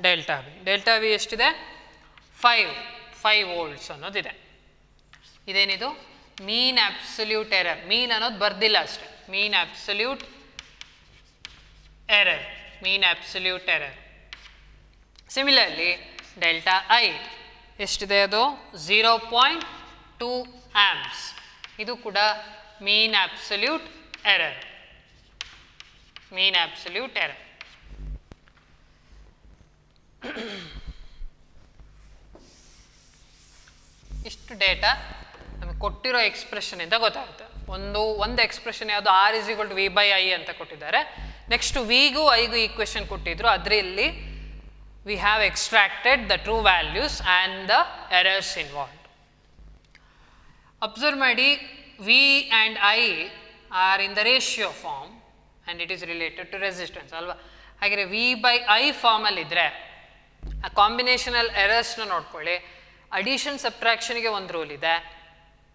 delta V. Delta V ಎಷ್ಟಿದೆ, 5 ವೋಲ್ಟ್ಸ್ ಅನ್ನೋದಿದೆ. ಇದೇನಿದು ಮೀನ್ ಅಬ್ಸಲ್ಯೂಟ್ ಎರರ್. ಮೀನ್ ಅನ್ನೋದು ಬರ್ದಿಲ್ಲ ಅಷ್ಟೆ, mean absolute error, mean absolute error. Similarly delta I ಎಷ್ಟಿದೆ, ಅದು 0.2 ಆ್ಯಂಪ್ಸ್. ಇದು ಕೂಡ mean absolute error, mean absolute error. ಇಷ್ಟು ಡೇಟಾ ನಮಗೆ ಕೊಟ್ಟಿರೋ ಎಕ್ಸ್ಪ್ರೆಷನಿಂದ ಗೊತ್ತಾಗುತ್ತೆ. ಒಂದು ಎಕ್ಸ್ಪ್ರೆಷನ್ ಯಾವುದು, R is equal to V by I ಅಂತ ಕೊಟ್ಟಿದ್ದಾರೆ. ನೆಕ್ಸ್ಟ್ ವಿಗೂ ಐಗೂ ಈಕ್ವೇಷನ್ ಕೊಟ್ಟಿದ್ರು, ಅದರಲ್ಲಿ we have extracted the true values and the errors involved. Observe ಮಾಡಿ, V and I are in the ratio form and it is related to resistance ಅಲ್ವಾ. ಹಾಗೆ V by I ಫಾರ್ಮಲ್ಲಿದ್ದರೆ ಆ ಕಾಂಬಿನೇಷನಲ್ ಎರರ್ಸ್ನ ನೋಡ್ಕೊಳ್ಳಿ. Addition ಸಬ್ಟ್ರಾಕ್ಷನ್ಗೆ ಒಂದು rule ಇದೆ,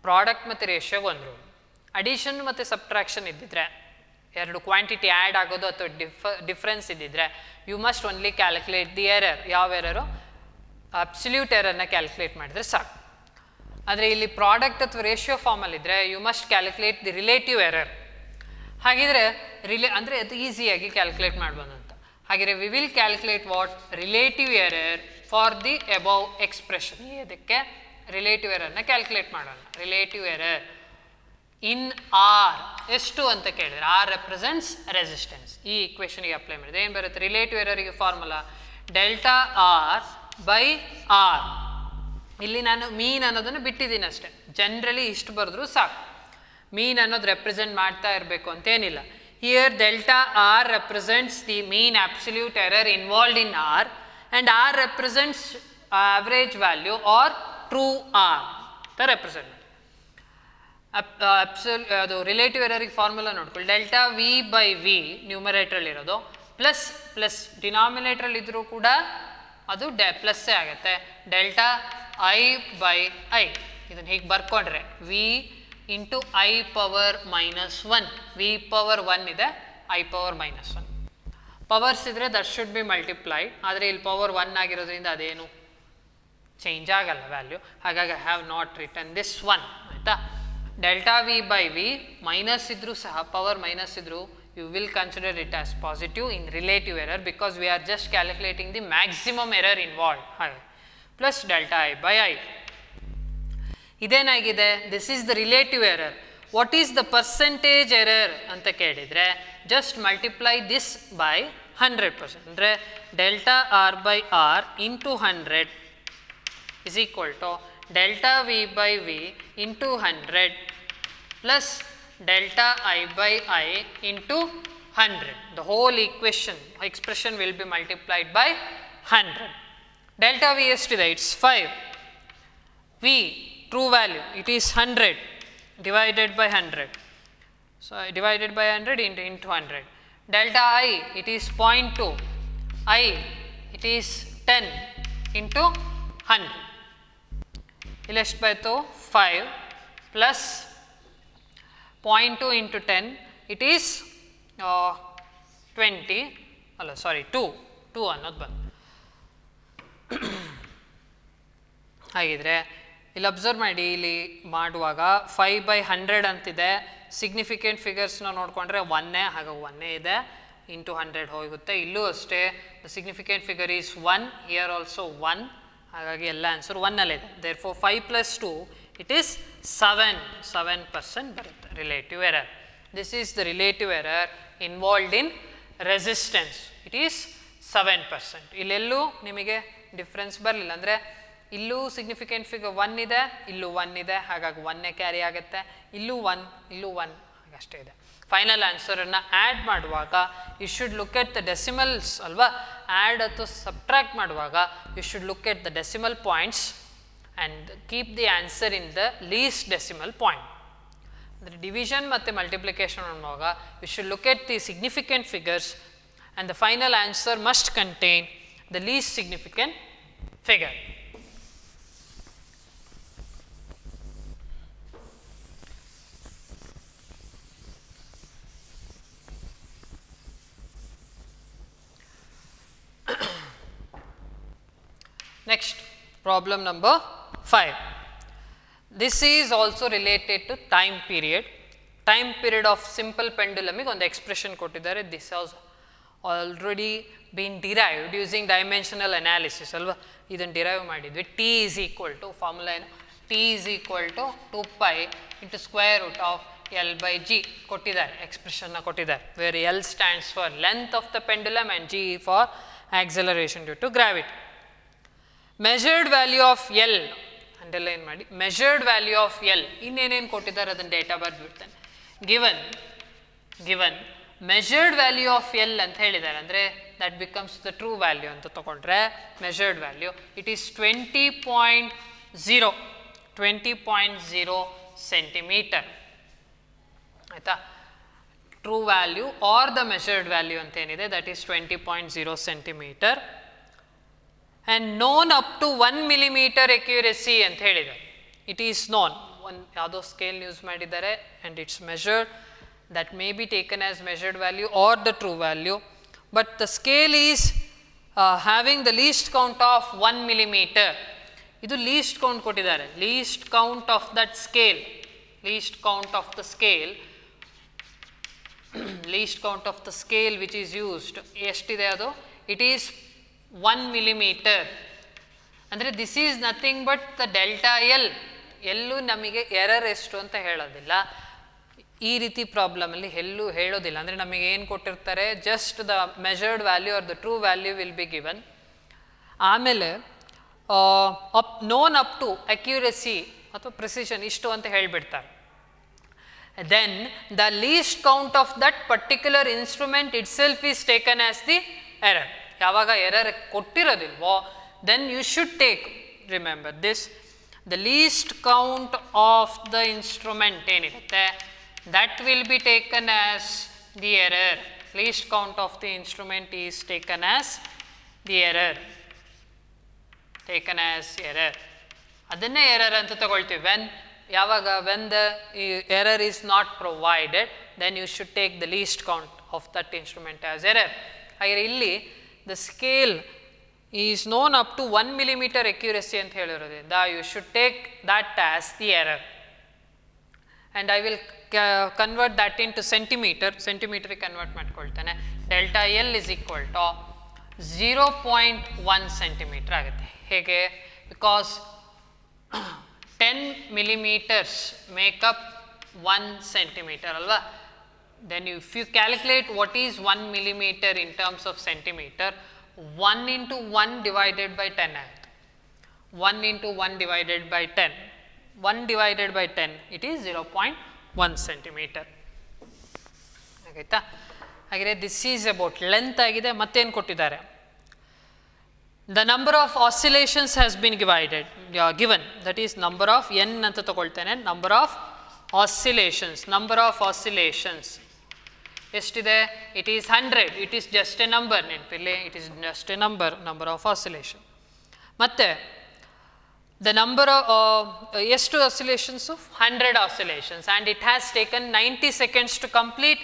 product ಮತ್ತು ರೇಷಿಯೋಗೆ ಒಂದು rule. Addition ಮತ್ತು ಸಬ್ಟ್ರಾಕ್ಷನ್ ಇದ್ದಿದ್ರೆ, ಎರಡು ಕ್ವಾಂಟಿಟಿ ಆ್ಯಡ್ ಆಗೋದು ಅಥವಾ ಡಿಫ್ರೆನ್ಸ್ ಇದ್ದಿದ್ರೆ, you must only calculate the error. ಯಾವ ಎರರು, ಅಬ್ಸಲ್ಯೂಟ್ ಎರರ್ನ ಕ್ಯಾಲ್ಕುಲೇಟ್ ಮಾಡಿದರೆ ಸಾಕು. ಆದರೆ ಇಲ್ಲಿ ಪ್ರಾಡಕ್ಟ್ ಅಥವಾ ರೇಷಿಯೋ ಫಾರ್ಮಲ್ಲಿದ್ದರೆ you must calculate the relative error. ಹಾಗಿದ್ರೆ ಅಂದರೆ ಅದು ಈಸಿಯಾಗಿ ಕ್ಯಾಲ್ಕುಲೇಟ್ ಮಾಡ್ಬೋದು ಅಂತ. ಹಾಗಿದ್ರೆ we will calculate what, relative error for the above expression. ಇದಕ್ಕೆ ರಿಲೇಟಿವ್ ಎರರ್ನ ಕ್ಯಾಲ್ಕುಲೇಟ್ ಮಾಡೋಣ. ರಿಲೇಟಿವ್ ಎರರ್ ಇನ್ ಆರ್ ಎಷ್ಟು ಅಂತ ಕೇಳಿದ್ರೆ, ಆರ್ ರೆಪ್ರೆಸೆಂಟ್ಸ್ ರೆಸಿಸ್ಟೆನ್ಸ್. ಈ ಇಕ್ವೇಷನ್ಗೆ ಅಪ್ಲೈ ಮಾಡಿದೆ ಏನು ಬರುತ್ತೆ, ರಿಲೇಟಿವ್ ಎರರಿಗೆ formula delta R by R. ಇಲ್ಲಿ ನಾನು ಮೀನ್ ಅನ್ನೋದನ್ನು ಬಿಟ್ಟಿದ್ದೀನಿ ಅಷ್ಟೇ, ಜನರಲಿ ಇಷ್ಟು ಬರೆದ್ರೂ ಸಾಕು. ಮೀನ್ ಅನ್ನೋದು ರೆಪ್ರೆಸೆಂಟ್ ಮಾಡ್ತಾ ಇರಬೇಕು ಅಂತೇನಿಲ್ಲ. Here delta R represents the mean absolute error involved in R and R represents average value or true R ಅಂತ ರೆಪ್ರೆಸೆಂಟ್. ಅದು ರಿಲೇಟಿವ್ ಎರರಿಗೆ ಫಾರ್ಮುಲಾ ನೋಡ್ಕೊಳ್ಳಿ. ಡೆಲ್ಟಾ ವಿ ಬೈ ವಿ ನ್ಯೂಮರೇಟ್ರಲ್ಲಿರೋದು ಪ್ಲಸ್ ಡಿನಾಮಿನೇಟ್ರಲ್ಲಿ ಇದ್ರೂ ಕೂಡ ಅದು ಪ್ಲಸ್ಸೇ ಆಗುತ್ತೆ. ಡೆಲ್ಟಾ ಐ ಬೈ ಐ ಇದನ್ನು ಹೀಗೆ ಬರ್ಕೊಂಡ್ರೆ V into I power -1. V power 1 ಇದೆ, ಐ ಪವರ್ -1. ಪವರ್ಸ್ ಇದ್ದರೆ ದಟ್ ಶುಡ್ ಬಿ ಮಲ್ಟಿಪ್ಲೈಡ್, ಆದರೆ ಇಲ್ಲಿ ಪವರ್ 1 ಆಗಿರೋದ್ರಿಂದ ಅದೇನು ಚೇಂಜ್ ಆಗಲ್ಲ ವ್ಯಾಲ್ಯೂ. ಹಾಗಾಗಿ I have not return this 1. ಆಯಿತಾ, delta V by V minus ಇದ್ರೂ ಸಹ, ಪವರ್ ಮೈನಸ್ ಇದ್ರೂ you will consider it as positive in relative error because we are just calculating the maximum error involved. Plus delta I by I. ಇದೇನಾಗಿದೆ, this is the relative error. What is the percentage error ಅಂತ ಕೇಳಿದರೆ, just multiply this by 100%. ಅಂದರೆ delta R by R into 100 is equal to delta V by V into 100 plus delta I by I into 100. The whole expression will be multiplied by 100. Delta V ಎಷ್ಟಿದೆ, it's 5. V true value, it is 100. divided by 100. So, divided by 100 into 100. Delta I, it is 0.2. I, it is 10 into 100. ಇಲ್ಲಿ ಎಷ್ಟು ಬಾಯ್ತು 5 plus 0.2 into 10, it is 20, ಅಲ್ಲ ಸಾರಿ 2 ಅನ್ನೋದು ಬಂದು. ಹಾಗಿದ್ರೆ ಇಲ್ಲಿ observe ಮಾಡಿ, ಇಲ್ಲಿ ಮಾಡುವಾಗ 5/100 ಅಂತಿದೆ. ಸಿಗ್ನಿಫಿಕೆಂಟ್ ಫಿಗರ್ಸ್ನ ನೋಡಿಕೊಂಡ್ರೆ 1 ಹಾಗಾಗಿ 1 ಇದೆ, ಇಂಟು 100 ಹೋಗುತ್ತೆ. ಇಲ್ಲೂ ಅಷ್ಟೇ significant figure is 1, here also 1, ಹಾಗಾಗಿ ಎಲ್ಲ ಆನ್ಸರ್ 1 ಅಲ್ಲಿದೆ. ದೇರ್ಫೋರ್ 5 + 2 ಇಟ್ ಈಸ್ 7% ಬರುತ್ತೆ relative error. This is the relative error involved in resistance. It is 7%. ಇಲ್ಲೆಲ್ಲೂ ನಿಮಗೆ ಡಿಫ್ರೆನ್ಸ್ ಬರಲಿಲ್ಲ, ಅಂದರೆ ಇಲ್ಲೂ ಸಿಗ್ನಿಫಿಕೆಂಟ್ ಫಿಗರ್ 1 ಇದೆ, ಇಲ್ಲೂ 1 ಇದೆ, ಹಾಗಾಗಿ 1 ಕ್ಯಾರಿ ಆಗುತ್ತೆ. ಇಲ್ಲೂ 1, ಇಲ್ಲೂ 1, ಹಾಗಷ್ಟೇ ಇದೆ. ಫೈನಲ್ ಆನ್ಸರನ್ನು ಆ್ಯಡ್ ಮಾಡುವಾಗ you should look at the decimals ಅಲ್ವಾ. ಆ್ಯಡ್ ಅಥವಾ ಸಬ್ಟ್ರಾಕ್ಟ್ ಮಾಡುವಾಗ you should look at the decimal points and keep the answer in the least decimal point. ಅಂದರೆ ಡಿವಿಷನ್ ಮತ್ತು ಮಲ್ಟಿಪ್ಲಿಕೇಶನ್ ಮಾಡುವಾಗ you should look at the significant figures and the final answer must contain the least significant figure. Next, problem number 5. This is also related to time period. Time period of simple pendulum ಗೆ ಒಂದು expression ಕೊಟ್ಟಿದ್ದಾರೆ. This has already been derived using dimensional analysis ಅಲ್ವಾ. ಇದನ್ನು derive ಮಾಡಿದ್ವಿ. T is equal to formula ಏನು, T is equal to 2pi into square root of L/G ಕೊಟ್ಟಿದ್ದಾರೆ, ಎಕ್ಸ್ಪ್ರೆಷನ್ನ ಕೊಟ್ಟಿದ್ದಾರೆ. Where L stands for length of the pendulum and G for acceleration due to gravity. Measured value of L underline ಮಾಡಿ. Measured value of L ಇನ್ನೇನೇನು ಕೊಟ್ಟಿದ್ದಾರೆ ಅದನ್ನು data ಬರೆದ್ಬಿಡ್ತಾನೆ. Given measured value of L ಅಂತ ಹೇಳಿದ್ದಾರೆ, ಅಂದರೆ that becomes the true value ಅಂತ ತಗೊಂಡ್ರೆ measured value it is 20.0 centimetre ಆಯಿತಾ. True value or the measured value ಅಂತ ಏನಿದೆ that is 20.0 centimetre. And known up to 1 millimeter accuracy ಅಂತ ಹೇಳಿದ್ದಾರೆ. ಇಟ್ ಈಸ್ ನೋನ್, ಒಂದು ಯಾವುದೋ ಸ್ಕೇಲ್ ಯೂಸ್ ಮಾಡಿದ್ದಾರೆ and it's measured, that may be taken as measured value or the true value, but the scale is having the least count of 1 millimeter. ಇದು least count ಕೊಟ್ಟಿದ್ದಾರೆ. List count of that scale, list count of the scale, list count of the scale which is used ಎಷ್ಟಿದೆ ಅದು, it is 1 millimeter. ಅಂದರೆ this is nothing but the delta L. ಎಲ್ಲೂ ನಮಗೆ error ಎಷ್ಟು ಅಂತ ಹೇಳೋದಿಲ್ಲ ಈ ರೀತಿ ಪ್ರಾಬ್ಲಮಲ್ಲಿ, ಎಲ್ಲೂ ಹೇಳೋದಿಲ್ಲ. ಅಂದರೆ ನಮಗೆ ಏನು ಕೊಟ್ಟಿರ್ತಾರೆ, just the measured value or the true value will be given. ಆಮೇಲೆ ನೋನ್ ಅಪ್ ಟು ಅಕ್ಯುರಸಿ ಅಥವಾ ಪ್ರಿಸಿಷನ್ ಇಷ್ಟು ಅಂತ ಹೇಳಿಬಿಡ್ತಾರೆ. Then the least count of that particular instrument itself is taken as the error. ಯಾವಾಗ error ಕೊಟ್ಟಿರೋದಿಲ್ವೋ then you should take, remember this, the least count of the instrument ಏನಿರುತ್ತೆ that will be taken as the error. Least count of the instrument is taken as the error, taken as error. ಅದನ್ನೇ error ಅಂತ ತಗೊಳ್ತೀವಿ. when the error is not provided, then you should take the least count of that instrument as error. ಹಾಗೆ ಇಲ್ಲಿ the scale is known up to 1 millimeter accuracy ಅಂತ ಹೇಳಿರೋದ್ರಿಂದ you should take that as the error. And I will convert that into centimeter. Centimeter convert ಮಾಡ್ಕೊಳ್ತಾನೆ. delta L is equal to 0.1 centimeter ಆಗುತ್ತೆ. ಹೇಗೆ? because 10 millimeters make up 1 centimeter ಅಲ್ವಾ. Then if you calculate what is 1 millimeter in terms of centimeter, 1 into 1 divided by 10 ಆಗುತ್ತೆ. 1 into 1 divided by 10. 1 divided by 10, it is 0.1 centimeter. ಆಯ್ತಾ? ಹಾಗೆ this is about length ಆಗಿದೆ. ಮತ್ತೇನು ಕೊಟ್ಟಿದ್ದಾರೆ? The number of oscillations has been given, that is number of n ಅಂತ ತಗೊಳ್ತೇನೆ, number of oscillations, number of oscillations ಎಷ್ಟಿದೆ? It is 100. It is just a number. ನೆನಪಿರಲಿ, it is just a number of oscillation. ಮತ್ತೆ the number of ಎಷ್ಟು oscillations? 100 oscillations, and it has taken 90 seconds to complete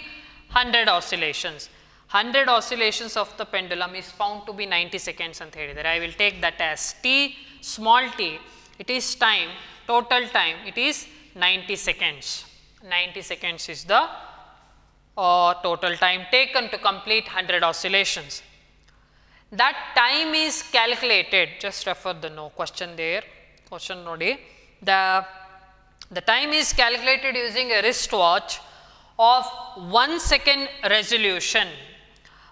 100 oscillations. 100 oscillations of the pendulum is found to be 90 seconds ಅಂತ ಹೇಳಿದ್ದಾರೆ. I will take that as t, small t. It is time, total time, it is 90 seconds. 90 seconds is the total time taken to complete 100 oscillations. That time is calculated, just refer the question there, question nodi. The time is calculated using a wristwatch of 1 second resolution.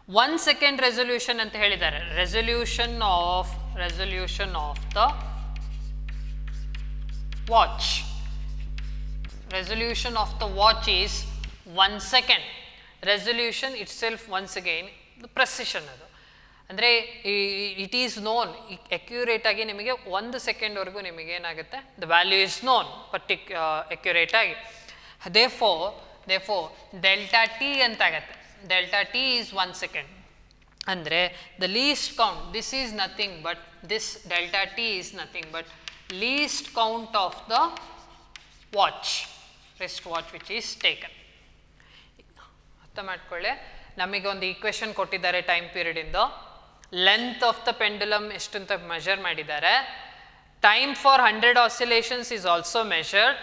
1 second resolution anta helidare. Resolution of the watch. Resolution of the watch is 1 second. Resolution itself, once again, the precision adu andre it is known accurate agi nimage 1 second vargu nimage enagutte the value is known accurate agi. Therefore delta t anta agutte. Delta t is 1 second. Andre the least count, this is nothing but this delta t is nothing but least count of the watch, wristwatch which is taken. ಅರ್ಥ ಮಾಡ್ಕೊಳ್ಳಿ, ನಮಗೆ ಒಂದು equation ಕೊಟ್ಟಿದ್ದಾರೆ time period ಇಂದ, length of the pendulum ಎಷ್ಟು ಅಂತ measure ಮಾಡಿದ್ದಾರೆ. Time for 100 oscillations is also measured.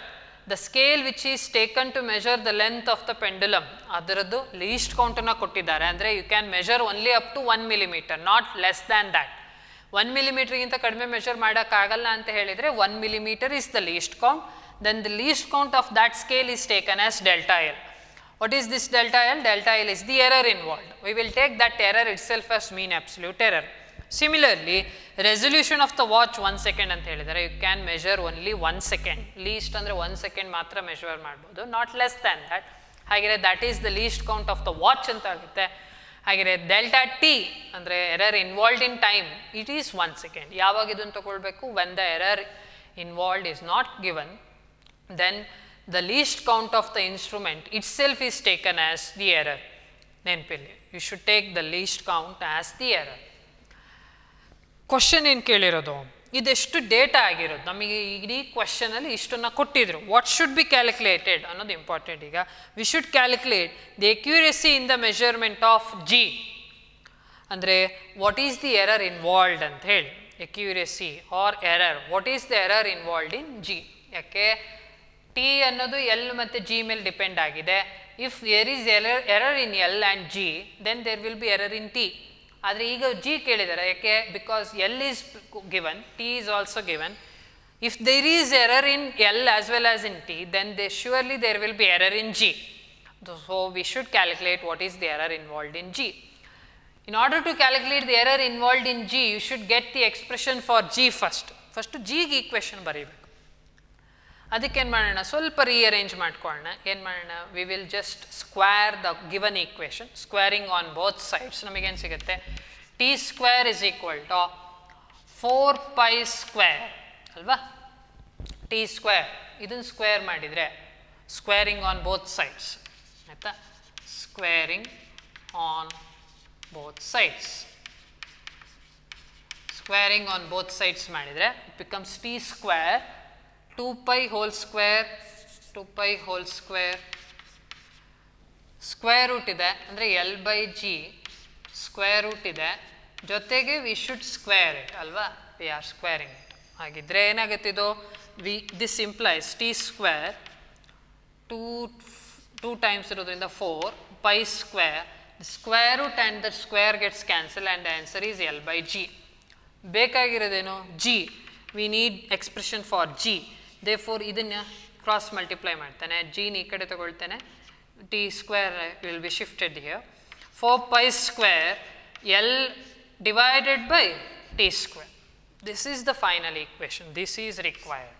The scale which is taken to measure the length of the pendulum, ಅದರದ್ದು ಲೀಸ್ಟ್ ಕೌಂಟನ್ನು ಕೊಟ್ಟಿದ್ದಾರೆ. ಅಂದರೆ you can measure only up to 1 millimeter, not less than that. 1 millimeterಗಿಂತ ಕಡಿಮೆ measure ಮಾಡೋಕ್ಕಾಗಲ್ಲ ಅಂತ ಹೇಳಿದರೆ 1 millimeter is the least count. Then the least count of that scale is taken as delta L. What is this delta L? Delta L is the error involved. We will take that error itself as mean absolute error. Similarly, resolution of the watch 1 second ಅಂತ ಹೇಳಿದರೆ you can measure only 1 second. Least ಅಂದರೆ 1 second ಮಾತ್ರ measure ಮಾಡ್ಬೋದು, not less than that. ಹಾಗೆ that is the least count of the watch ಅಂತ ಆಗುತ್ತೆ. ಹಾಗೆ delta t ಅಂದರೆ error involved in time, it is 1 second. ಯಾವಾಗ ಇದನ್ನು ತಗೊಳ್ಬೇಕು? When the error involved is not given, then the least count of the instrument itself is taken as the error. ನೆನಪಿರಲಿ, you should take the least count as the error. Question ಏನು ಕೇಳಿರೋದು? ಇದೆಷ್ಟು data ಆಗಿರೋದು ನಮಗೆ ಇಡೀ ಕ್ವಶನಲ್ಲಿ ಇಷ್ಟನ್ನು ಕೊಟ್ಟಿದ್ರು. What should be calculated ಅನ್ನೋದು ಇಂಪಾರ್ಟೆಂಟ್. ಈಗ we should calculate the accuracy in the measurement of G. ಅಂದರೆ what is the error involved ಅಂತ ಹೇಳಿ, accuracy or error, what is the error involved in G. ಯಾಕೆ ಟಿ ಅನ್ನೋದು L ಮತ್ತು G ಮೇಲೆ depend ಆಗಿದೆ. If there is error in L and G, then there will be error in T. ಆದರೆ ಈಗ G ಕೇಳಿದ್ದಾರೆ, ಯಾಕೆ? Because L is given, T is also given. If there is error in L as well as in T, then surely there will be error in G. So we should calculate what is the error involved in G. In order to calculate the error involved in G, you should get the expression for G first. First G ಗೆ equation ಬರೀಬೇಕು. ಅದಕ್ಕೆ ಏನು ಮಾಡೋಣ? ಸ್ವಲ್ಪ rearrange ಮಾಡ್ಕೊಳ್ಳೋಣ. ಏನು ಮಾಡೋಣ? We will just square the given equation. Squaring on both sides ನಮಗೇನು ಸಿಗುತ್ತೆ? T square is equal to 4π square ಅಲ್ವಾ? ಟಿ ಸ್ಕ್ವೇರ್ ಇದನ್ನು ಸ್ಕ್ವೇರ್ ಮಾಡಿದರೆ ಸ್ಕ್ವೇರಿಂಗ್ ಆನ್ ಬೋತ್ ಸೈಡ್ಸ್ ಆಯಿತಾ? Squaring on both sides, squaring on both sides ಮಾಡಿದರೆ it becomes T square 2π whole square, 2π whole square, square root ಇದೆ ಅಂದರೆ L by G square root ಇದೆ, ಜೊತೆಗೆ we should square it ಅಲ್ವಾ? V are squaring it. ಹಾಗಿದ್ರೆ ಏನಾಗುತ್ತೆ ಇದು? This implies T square 2 times ಇರೋದ್ರಿಂದ 4π square, square root and the square gets cancel and answer is L by G. ಬೇಕಾಗಿರೋದೇನು? G. We need expression for G. Therefore ಇದನ್ನು cross multiply ಮಾಡ್ತಾನೆ, ಜಿನ ಈ ಕಡೆ ತಗೊಳ್ತಾನೆ, T square will be shifted here. 4π square L divided by T square. This is the final equation. This is required.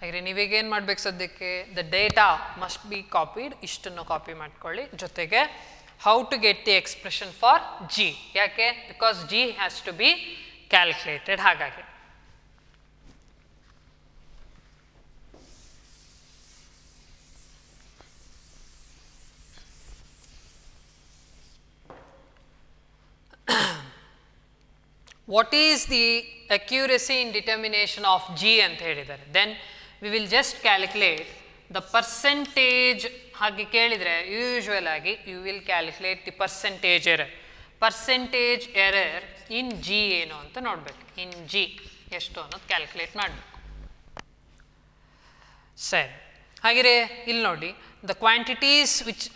ಹಾಗೆ ನೀವೀಗೇನು ಮಾಡಬೇಕು ಸದ್ಯಕ್ಕೆ? The data must be copied. ಇಷ್ಟನ್ನು ಕಾಪಿ ಮಾಡ್ಕೊಳ್ಳಿ. ಜೊತೆಗೆ how to get the expression for G. ಯಾಕೆ? Because G has to be calculated. ಹಾಗಾಗಿ what is the accuracy in determination of G ಅಂತ ಹೇಳಿದ್ದಾರೆ. Then we will just calculate the percentage. ಹಾಗೆ ಕೇಳಿದರೆ usual ಆಗಿ you will calculate the percentage error. percentage error in G ಏನು ಅಂತ ನೋಡಬೇಕು. in G ಎಷ್ಟು ಅನ್ನೋದು ಕ್ಯಾಲ್ಕುಲೇಟ್ ಮಾಡಬೇಕು. ಸರಿ, ಹಾಗೆಯೇ ಇಲ್ಲಿ ನೋಡಿ, the quantities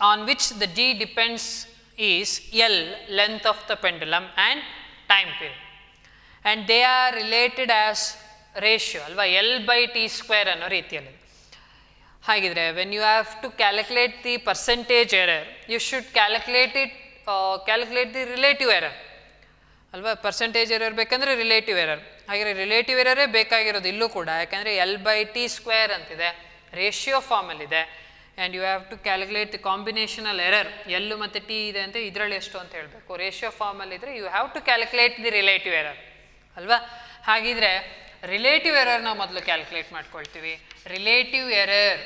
on which the G depends is L, length of the pendulum, and time period, and they are related as ratio ಅಲ್ವಾ, L by T square ಅನ್ನೋ ರೀತಿಯಲ್ಲಿ. ಹಾಗಿದ್ರೆ when you have to calculate the percentage error, you should calculate the relative error ಅಲ್ವಾ. Percentage error ಬೇಕಂದರೆ relative error, ಹಾಗೆ relative ಎರರೇ ಬೇಕಾಗಿರೋದು ಇಲ್ಲೂ ಕೂಡ, ಯಾಕೆಂದರೆ L by T square ಅಂತಿದೆ, ರೇಷಿಯೋ ಫಾರ್ಮಲ್ಲಿದೆ. And you have to calculate the combinational error, L ಮತ್ತು T ಇದೆ ಅಂತ ಇದರಲ್ಲಿ ಎಷ್ಟು ಅಂತ ಹೇಳಬೇಕು. ರೇಷಿಯೋ ಫಾರ್ಮಲ್ಲಿದ್ದರೆ you have to calculate the relative error ಅಲ್ವಾ. ಹಾಗಿದ್ರೆ ರಿಲೇಟಿವ್ ಎರರ್ ನಾವು ಮೊದಲು ಕ್ಯಾಲ್ಕುಲೇಟ್ ಮಾಡ್ಕೊಳ್ತೀವಿ. ರಿಲೇಟಿವ್ ಎರರ್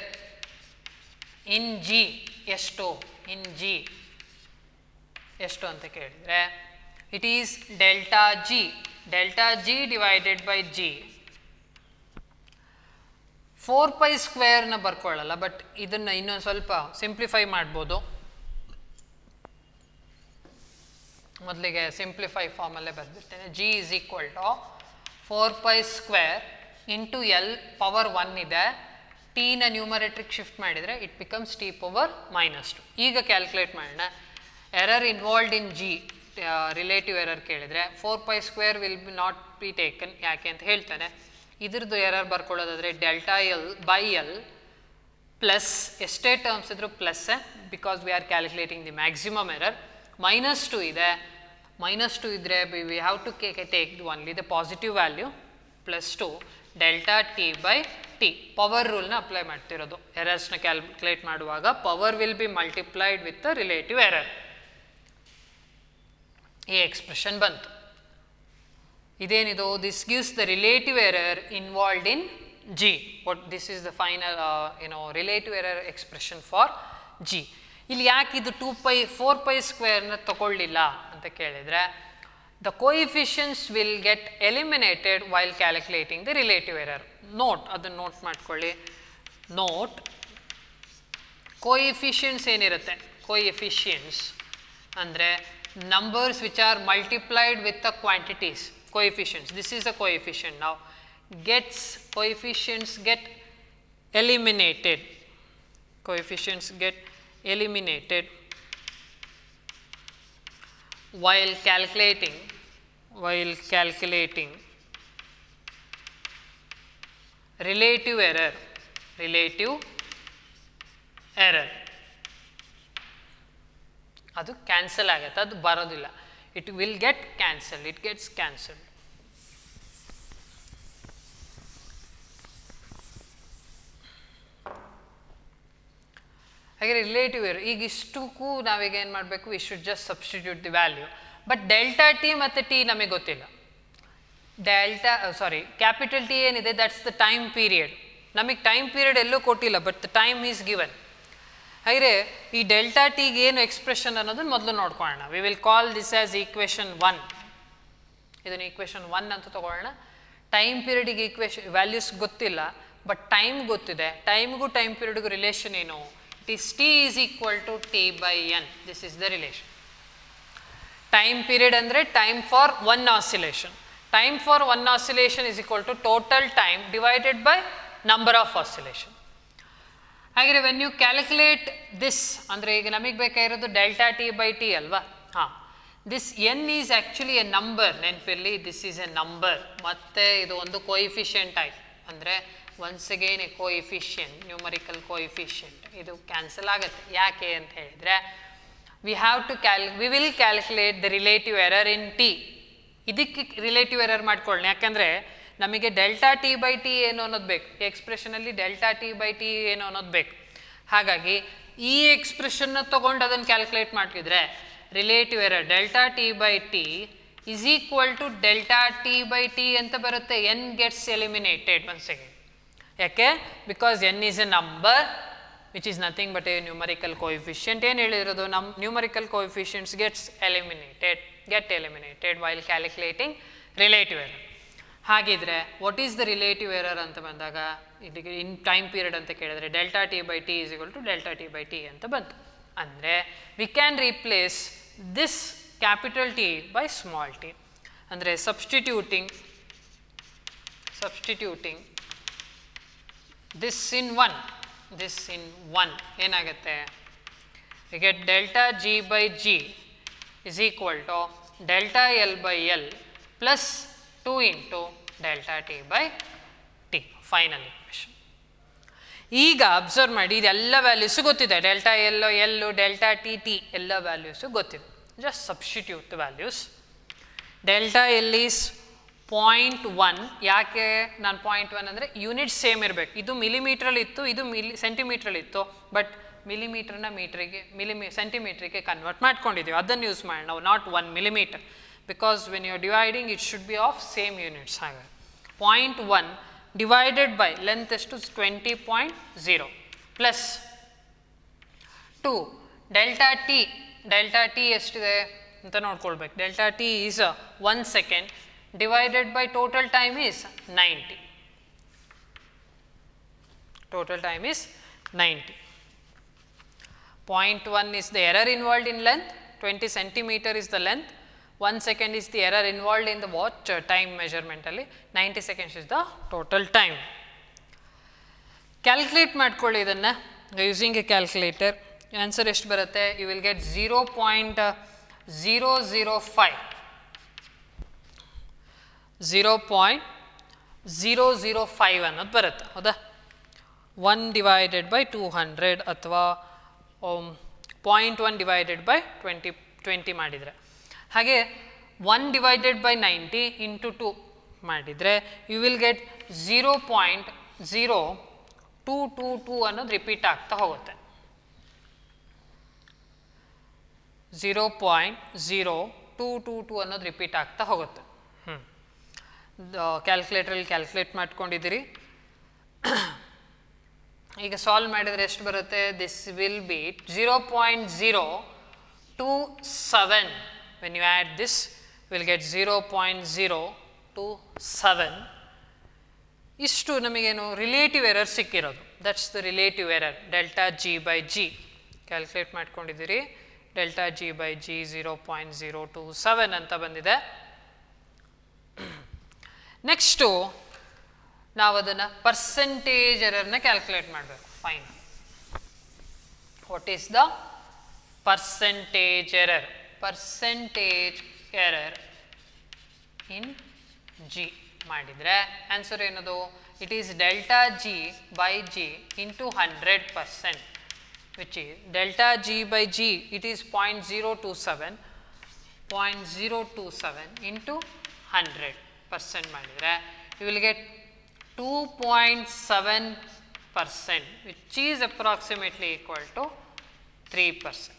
ಇನ್ G ಎಷ್ಟು, ಇನ್ G ಎಷ್ಟು ಅಂತ ಕೇಳಿದರೆ it is delta G divided by G. 4 pi square ನ ಬರ್ಕೊಳ್ಳಲ್ಲ, ಬಟ್ ಇದನ್ನು ಇನ್ನೊಂದು ಸ್ವಲ್ಪ ಸಿಂಪ್ಲಿಫೈ ಮಾಡ್ಬೋದು. ಮೊದಲಿಗೆ ಸಿಂಪ್ಲಿಫೈ ಫಾರ್ಮಲ್ಲೇ ಬರೆದಿರ್ತೇನೆ. G is equal to 4 pi square into L power 1 ಇದೆ. T ನ ನ್ಯೂಮರೇಟ್ರಿಗೆ ಶಿಫ್ಟ್ ಮಾಡಿದರೆ ಇಟ್ ಬಿಕಮ್ಸ್ T ಪವರ್ -2. ಈಗ ಕ್ಯಾಲ್ಕುಲೇಟ್ ಮಾಡೋಣ. Error involved in G, relative error ಕೇಳಿದರೆ 4 pi square will be not be taken. ಯಾಕೆ ಅಂತ ಹೇಳ್ತಾನೆ. ಇದ್ರದ್ದು ಎರರ್ ಬರ್ಕೊಳ್ಳೋದಾದರೆ delta L by L plus, ಎಷ್ಟೇ ಟರ್ಮ್ಸ್ ಇದ್ರೂ plus, because we are calculating the maximum error. -2 ಇದೆ, -2 ಇದ್ದರೆ we have to take only the positive value, +2 delta T by T. Power ರೂಲ್ನ ಅಪ್ಲೈ ಮಾಡ್ತಿರೋದು. ಎರರ್ಸ್ನ ಕ್ಯಾಲ್ಕುಲೇಟ್ ಮಾಡುವಾಗ power will be multiplied with the relative error. ಈ expression ಬಂತು. ಇದೇನಿದು, this gives the relative error involved in G. what this is the final relative error expression for G. ಇಲ್ಲಿ ಯಾಕೆ ಇದು 4 pi ಸ್ಕ್ವೇರ್ನ ತಗೊಳ್ಳಿಲ್ಲ ಅಂತ ಕೇಳಿದರೆ, the coefficients will get eliminated while calculating the relative error. Note, ಅದನ್ನು note ಮಾಡ್ಕೊಳ್ಳಿ. Note, coefficients ಏನಿರುತ್ತೆ, coefficients ಅಂದರೆ numbers which are multiplied with the quantities, coefficients. This is the coefficient. Now coefficients get eliminated. Coefficients get eliminated while calculating relative error. ಅದು cancel ಆಗುತ್ತೆ, ಅದು ಬರೋದಿಲ್ಲ. It will get cancel, it gets cancelled. ಹಾಗೆ relative error, ಈಗ ಇಷ್ಟಕ್ಕೂ ನಾವೀಗ ಏನು ಮಾಡಬೇಕು, we should just substitute the value. But delta T ಮತ್ತು ಟಿ ನಮಗೆ ಗೊತ್ತಿಲ್ಲ. ಕ್ಯಾಪಿಟಲ್ ಟಿ ಏನಿದೆ, ದಟ್ಸ್ ದ ಟೈಮ್ ಪೀರಿಯಡ್. ನಮಗೆ ಟೈಮ್ ಪೀರಿಯಡ್ ಎಲ್ಲೂ ಕೊಟ್ಟಿಲ್ಲ, but the time is given. ಹಾಗೆ ಈ ಡೆಲ್ಟಾ ಟಿಗೆ ಏನು ಎಕ್ಸ್ಪ್ರೆಷನ್ ಅನ್ನೋದನ್ನು ಮೊದಲು ನೋಡ್ಕೊಳ್ಳೋಣ. We will call this as equation 1. ಇದನ್ನು ಈಕ್ವೇಷನ್ 1 ಅಂತ ತೊಗೊಳ್ಳೋಣ. ಟೈಮ್ ಪೀರಿಯಡಿಗೆ ವ್ಯಾಲ್ಯೂಸ್ ಗೊತ್ತಿಲ್ಲ, ಬಟ್ ಟೈಮ್ ಗೊತ್ತಿದೆ. ಟೈಮ್ಗೂ ಟೈಮ್ ಪೀರಿಯಡ್ಗೂ ರಿಲೇಷನ್ ಏನು, it is T is equal to T ಬೈ N. This is the relation. Time period ಅಂದರೆ time for one oscillation. Time for one oscillation is equal to total time divided by number of oscillation. ಹಾಗೆ when you calculate this, ಅಂದರೆ ಈಗ ನಮಗೆ ಬೇಕಾಗಿರೋದು delta T by T ಅಲ್ವಾ. ಹಾಂ, this N is actually A number, ನೆನಪಿರಲಿ, this is a number. ಮತ್ತು ಇದು ಒಂದು ಕೋಎಫಿಷಿಯಂಟ್ ಆಯ್ತು, ಅಂದರೆ once again A coefficient, numerical coefficient. ಇದು ಕ್ಯಾನ್ಸಲ್ ಆಗುತ್ತೆ. ಯಾಕೆ ಅಂತ ಹೇಳಿದರೆ, V will calculate the relative error in T. ಇದಕ್ಕೆ ರಿಲೇಟಿವ್ ಎರರ್ ಮಾಡ್ಕೊಳ್ಳಿ, ಯಾಕಂದರೆ ನಮಗೆ ಡೆಲ್ಟಾ ಟಿ ಬೈ ಟಿ ಏನು ಅನ್ನೋದು ಬೇಕು. ಈ ಎಕ್ಸ್ಪ್ರೆಷನಲ್ಲಿ ಡೆಲ್ಟಾ ಟಿ ಬೈ ಟಿ ಏನು ಅನ್ನೋದು ಬೇಕು. ಹಾಗಾಗಿ ಈ ಎಕ್ಸ್ಪ್ರೆಷನ್ನ ತೊಗೊಂಡು ಅದನ್ನು ಕ್ಯಾಲ್ಕುಲೇಟ್ ಮಾಡ್ತಿದ್ರೆ relative error delta T by T is equal to delta T by T ಅಂತ ಬರುತ್ತೆ. N gets eliminated once again. ಯಾಕೆ? Because N is a number which is nothing but a numerical coefficient. ಏನು ಹೇಳಿರೋದು, ನಮ್ಮ numerical coefficients gets eliminated. get eliminated while calculating relative error. ಹಾಗಿದ್ರೆ what is the relative error ಅಂತ ಬಂದಾಗ ಇದಕ್ಕೆ in time period ಅಂತ ಕೇಳಿದ್ರೆ delta T by T is equal to delta T by T ಅಂತ ಬಂತು. ಅಂದರೆ we can replace this capital T by small T. ಅಂದರೆ ಸಬ್ಸ್ಟಿಟ್ಯೂಟಿಂಗ್ this in 1 ಏನಾಗುತ್ತೆ, we get delta G by G is equal to delta L by L plus 2 into delta T by T. Final equation. ಈಗ observe ಮಾಡಿ, ಇದೆಲ್ಲ values ಗೊತ್ತಿದೆ, delta ಎಲ್ಲು delta T T ಎಲ್ಲ values ಗೊತ್ತಿದೆ. Just substitute the values. Delta L is 0.1. ಯಾಕೆ ನಾನು 0.1 ಅಂದರೆ ಯೂನಿಟ್ ಸೇಮ್ ಇರಬೇಕು. ಇದು ಮಿಲಿಮೀಟ್ರಲ್ಲಿ ಇತ್ತು, ಇದು ಸೆಂಟಿಮೀಟ್ರಲ್ಲಿ ಇತ್ತು, ಬಟ್ ಮಿಲಿಮೀಟ್ರನ್ನ ಮೀಟ್ರಿಗೆ ಸೆಂಟಿಮೀಟ್ರಿಗೆ ಕನ್ವರ್ಟ್ ಮಾಡ್ಕೊಂಡಿದ್ದೀವಿ, ಅದನ್ನು ಯೂಸ್ ಮಾಡಿ ನಾವು, not 1 millimeter, because when you are dividing it should be of same units. ಹಾಗೆ 0.1 ಡಿವೈಡೆಡ್ ಬೈ ಲೆಂತ್ ಎಷ್ಟು 20.0 ಪ್ಲಸ್ 2 ಡೆಲ್ಟಾ ಟಿ ಎಷ್ಟಿದೆ ಅಂತ ನೋಡ್ಕೊಳ್ಬೇಕು. Delta T is 1 second divided by total time is 90. Total time is 90. 0.1 is the error involved in length, 20 centimeter is the length, 1 second is the error involved in the what time measurement alli, 90 seconds is the total time. Calculate ಮಾಡ್ಕೊಳ್ಳಿ ಇದನ್ನು using a calculator. Answer ಎಷ್ಟು ಬರುತ್ತೆ, you will get 0.005 ಅನ್ನೋದು ಬರುತ್ತೆ. ಹೌದಾ, 1 divided by 200 ಅಥವಾ 0.1 divided by 20 ಮಾಡಿದರೆ, ಹಾಗೆ 1 divided by 90 into 2 ಮಾಡಿದರೆ ಯು ವಿಲ್ ಗೆಟ್ 0.0222 ಅನ್ನೋದು ರಿಪೀಟ್ ಆಗ್ತಾ ಹೋಗುತ್ತೆ. 0.0222 ಅನ್ನೋದು ರಿಪೀಟ್ ಆಗ್ತಾ ಹೋಗುತ್ತೆ. ಕ್ಯಾಲ್ಕುಲೇಟ್ರಲ್ಲಿ ಕ್ಯಾಲ್ಕುಲೇಟ್ ಮಾಡ್ಕೊಂಡಿದ್ದೀರಿ. ಈಗ ಸಾಲ್ವ್ ಮಾಡಿದರೆ ಎಷ್ಟು ಬರುತ್ತೆ, this will be 0.027. When you add this will get 0.027. ಇಷ್ಟು ನಮಗೇನು ರಿಲೇಟಿವ್ ಎರರ್ ಸಿಕ್ಕಿರೋದು. That's the relative error, delta G by G calculate ಮಾಡ್ಕೊಂಡಿದ್ದೀರಿ. ಡೆಲ್ಟಾ ಜಿ ಬೈ ಜಿ 0.027 ಅಂತ ಬಂದಿದೆ. ನೆಕ್ಸ್ಟು ನಾವು ಅದನ್ನು ಪರ್ಸೆಂಟೇಜ್ ಎರರ್ನ ಕ್ಯಾಲ್ಕುಲೇಟ್ ಮಾಡಬೇಕು. Fine, what is the percentage error? Percentage error in G ಮಾಡಿದರೆ ಆನ್ಸರ್ ಏನದು, it is delta G by G into 100%, which is delta G by G it is 0.027 into 100% ಮಾಡಿದರೆ you will get 2.7%, which is approximately equal to 3%,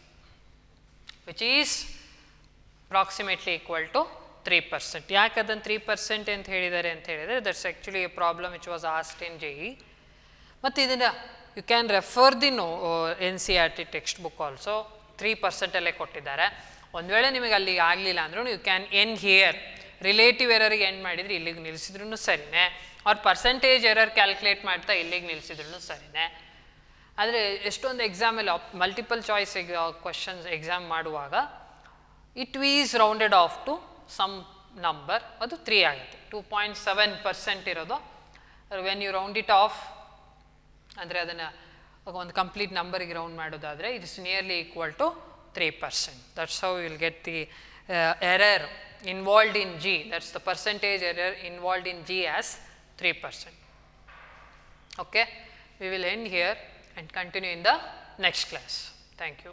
which is approximately equal to 3%. ಯಾಕೆ ಅದನ್ನು 3% ಅಂತ ಹೇಳಿದ್ದಾರೆ ಅಂತ ಹೇಳಿದರೆ, that's actually a problem which was asked in JEE. ಮತ್ತು ಇದನ್ನು you can refer the NCERT text book also. 3%ಅಲ್ಲೇ ಕೊಟ್ಟಿದ್ದಾರೆ. ಒಂದು ವೇಳೆ ನಿಮಗೆ ಅಲ್ಲಿಗೆ ಆಗಲಿಲ್ಲ ಅಂದ್ರೂ you can end here. Relative ಎರರ್ಗೆ ಎಂಡ್ ಮಾಡಿದರೆ ಇಲ್ಲಿಗೆ ನಿಲ್ಲಿಸಿದ್ರೂ ಸರಿನೇ, ಅವ್ರ ಪರ್ಸೆಂಟೇಜ್ ಎರರ್ ಕ್ಯಾಲ್ಕುಲೇಟ್ ಮಾಡ್ತಾ ಇಲ್ಲಿಗೆ ನಿಲ್ಲಿಸಿದ್ರೂ ಸರಿನೇ. ಆದರೆ ಎಷ್ಟೊಂದು ಎಕ್ಸಾಮಲ್ಲಿ ಮಲ್ಟಿಪಲ್ ಚಾಯ್ಸ್ ಕ್ವಶನ್ಸ್ ಎಕ್ಸಾಮ್ ಮಾಡುವಾಗ it is rounded off to some number, ಅದು 3 ಆಗುತ್ತೆ. 2.7% ಇರೋದು. When you round it off ಅಂದರೆ ಅದನ್ನು ಒಂದು ಕಂಪ್ಲೀಟ್ ನಂಬರಿಗೆ ರೌಂಡ್ ಮಾಡೋದಾದರೆ it is nearly equal to 3%. That's how will get the error involved in G, that's the percentage error involved in G as 3%. Okay, we will end here and continue in the next class. Thank you.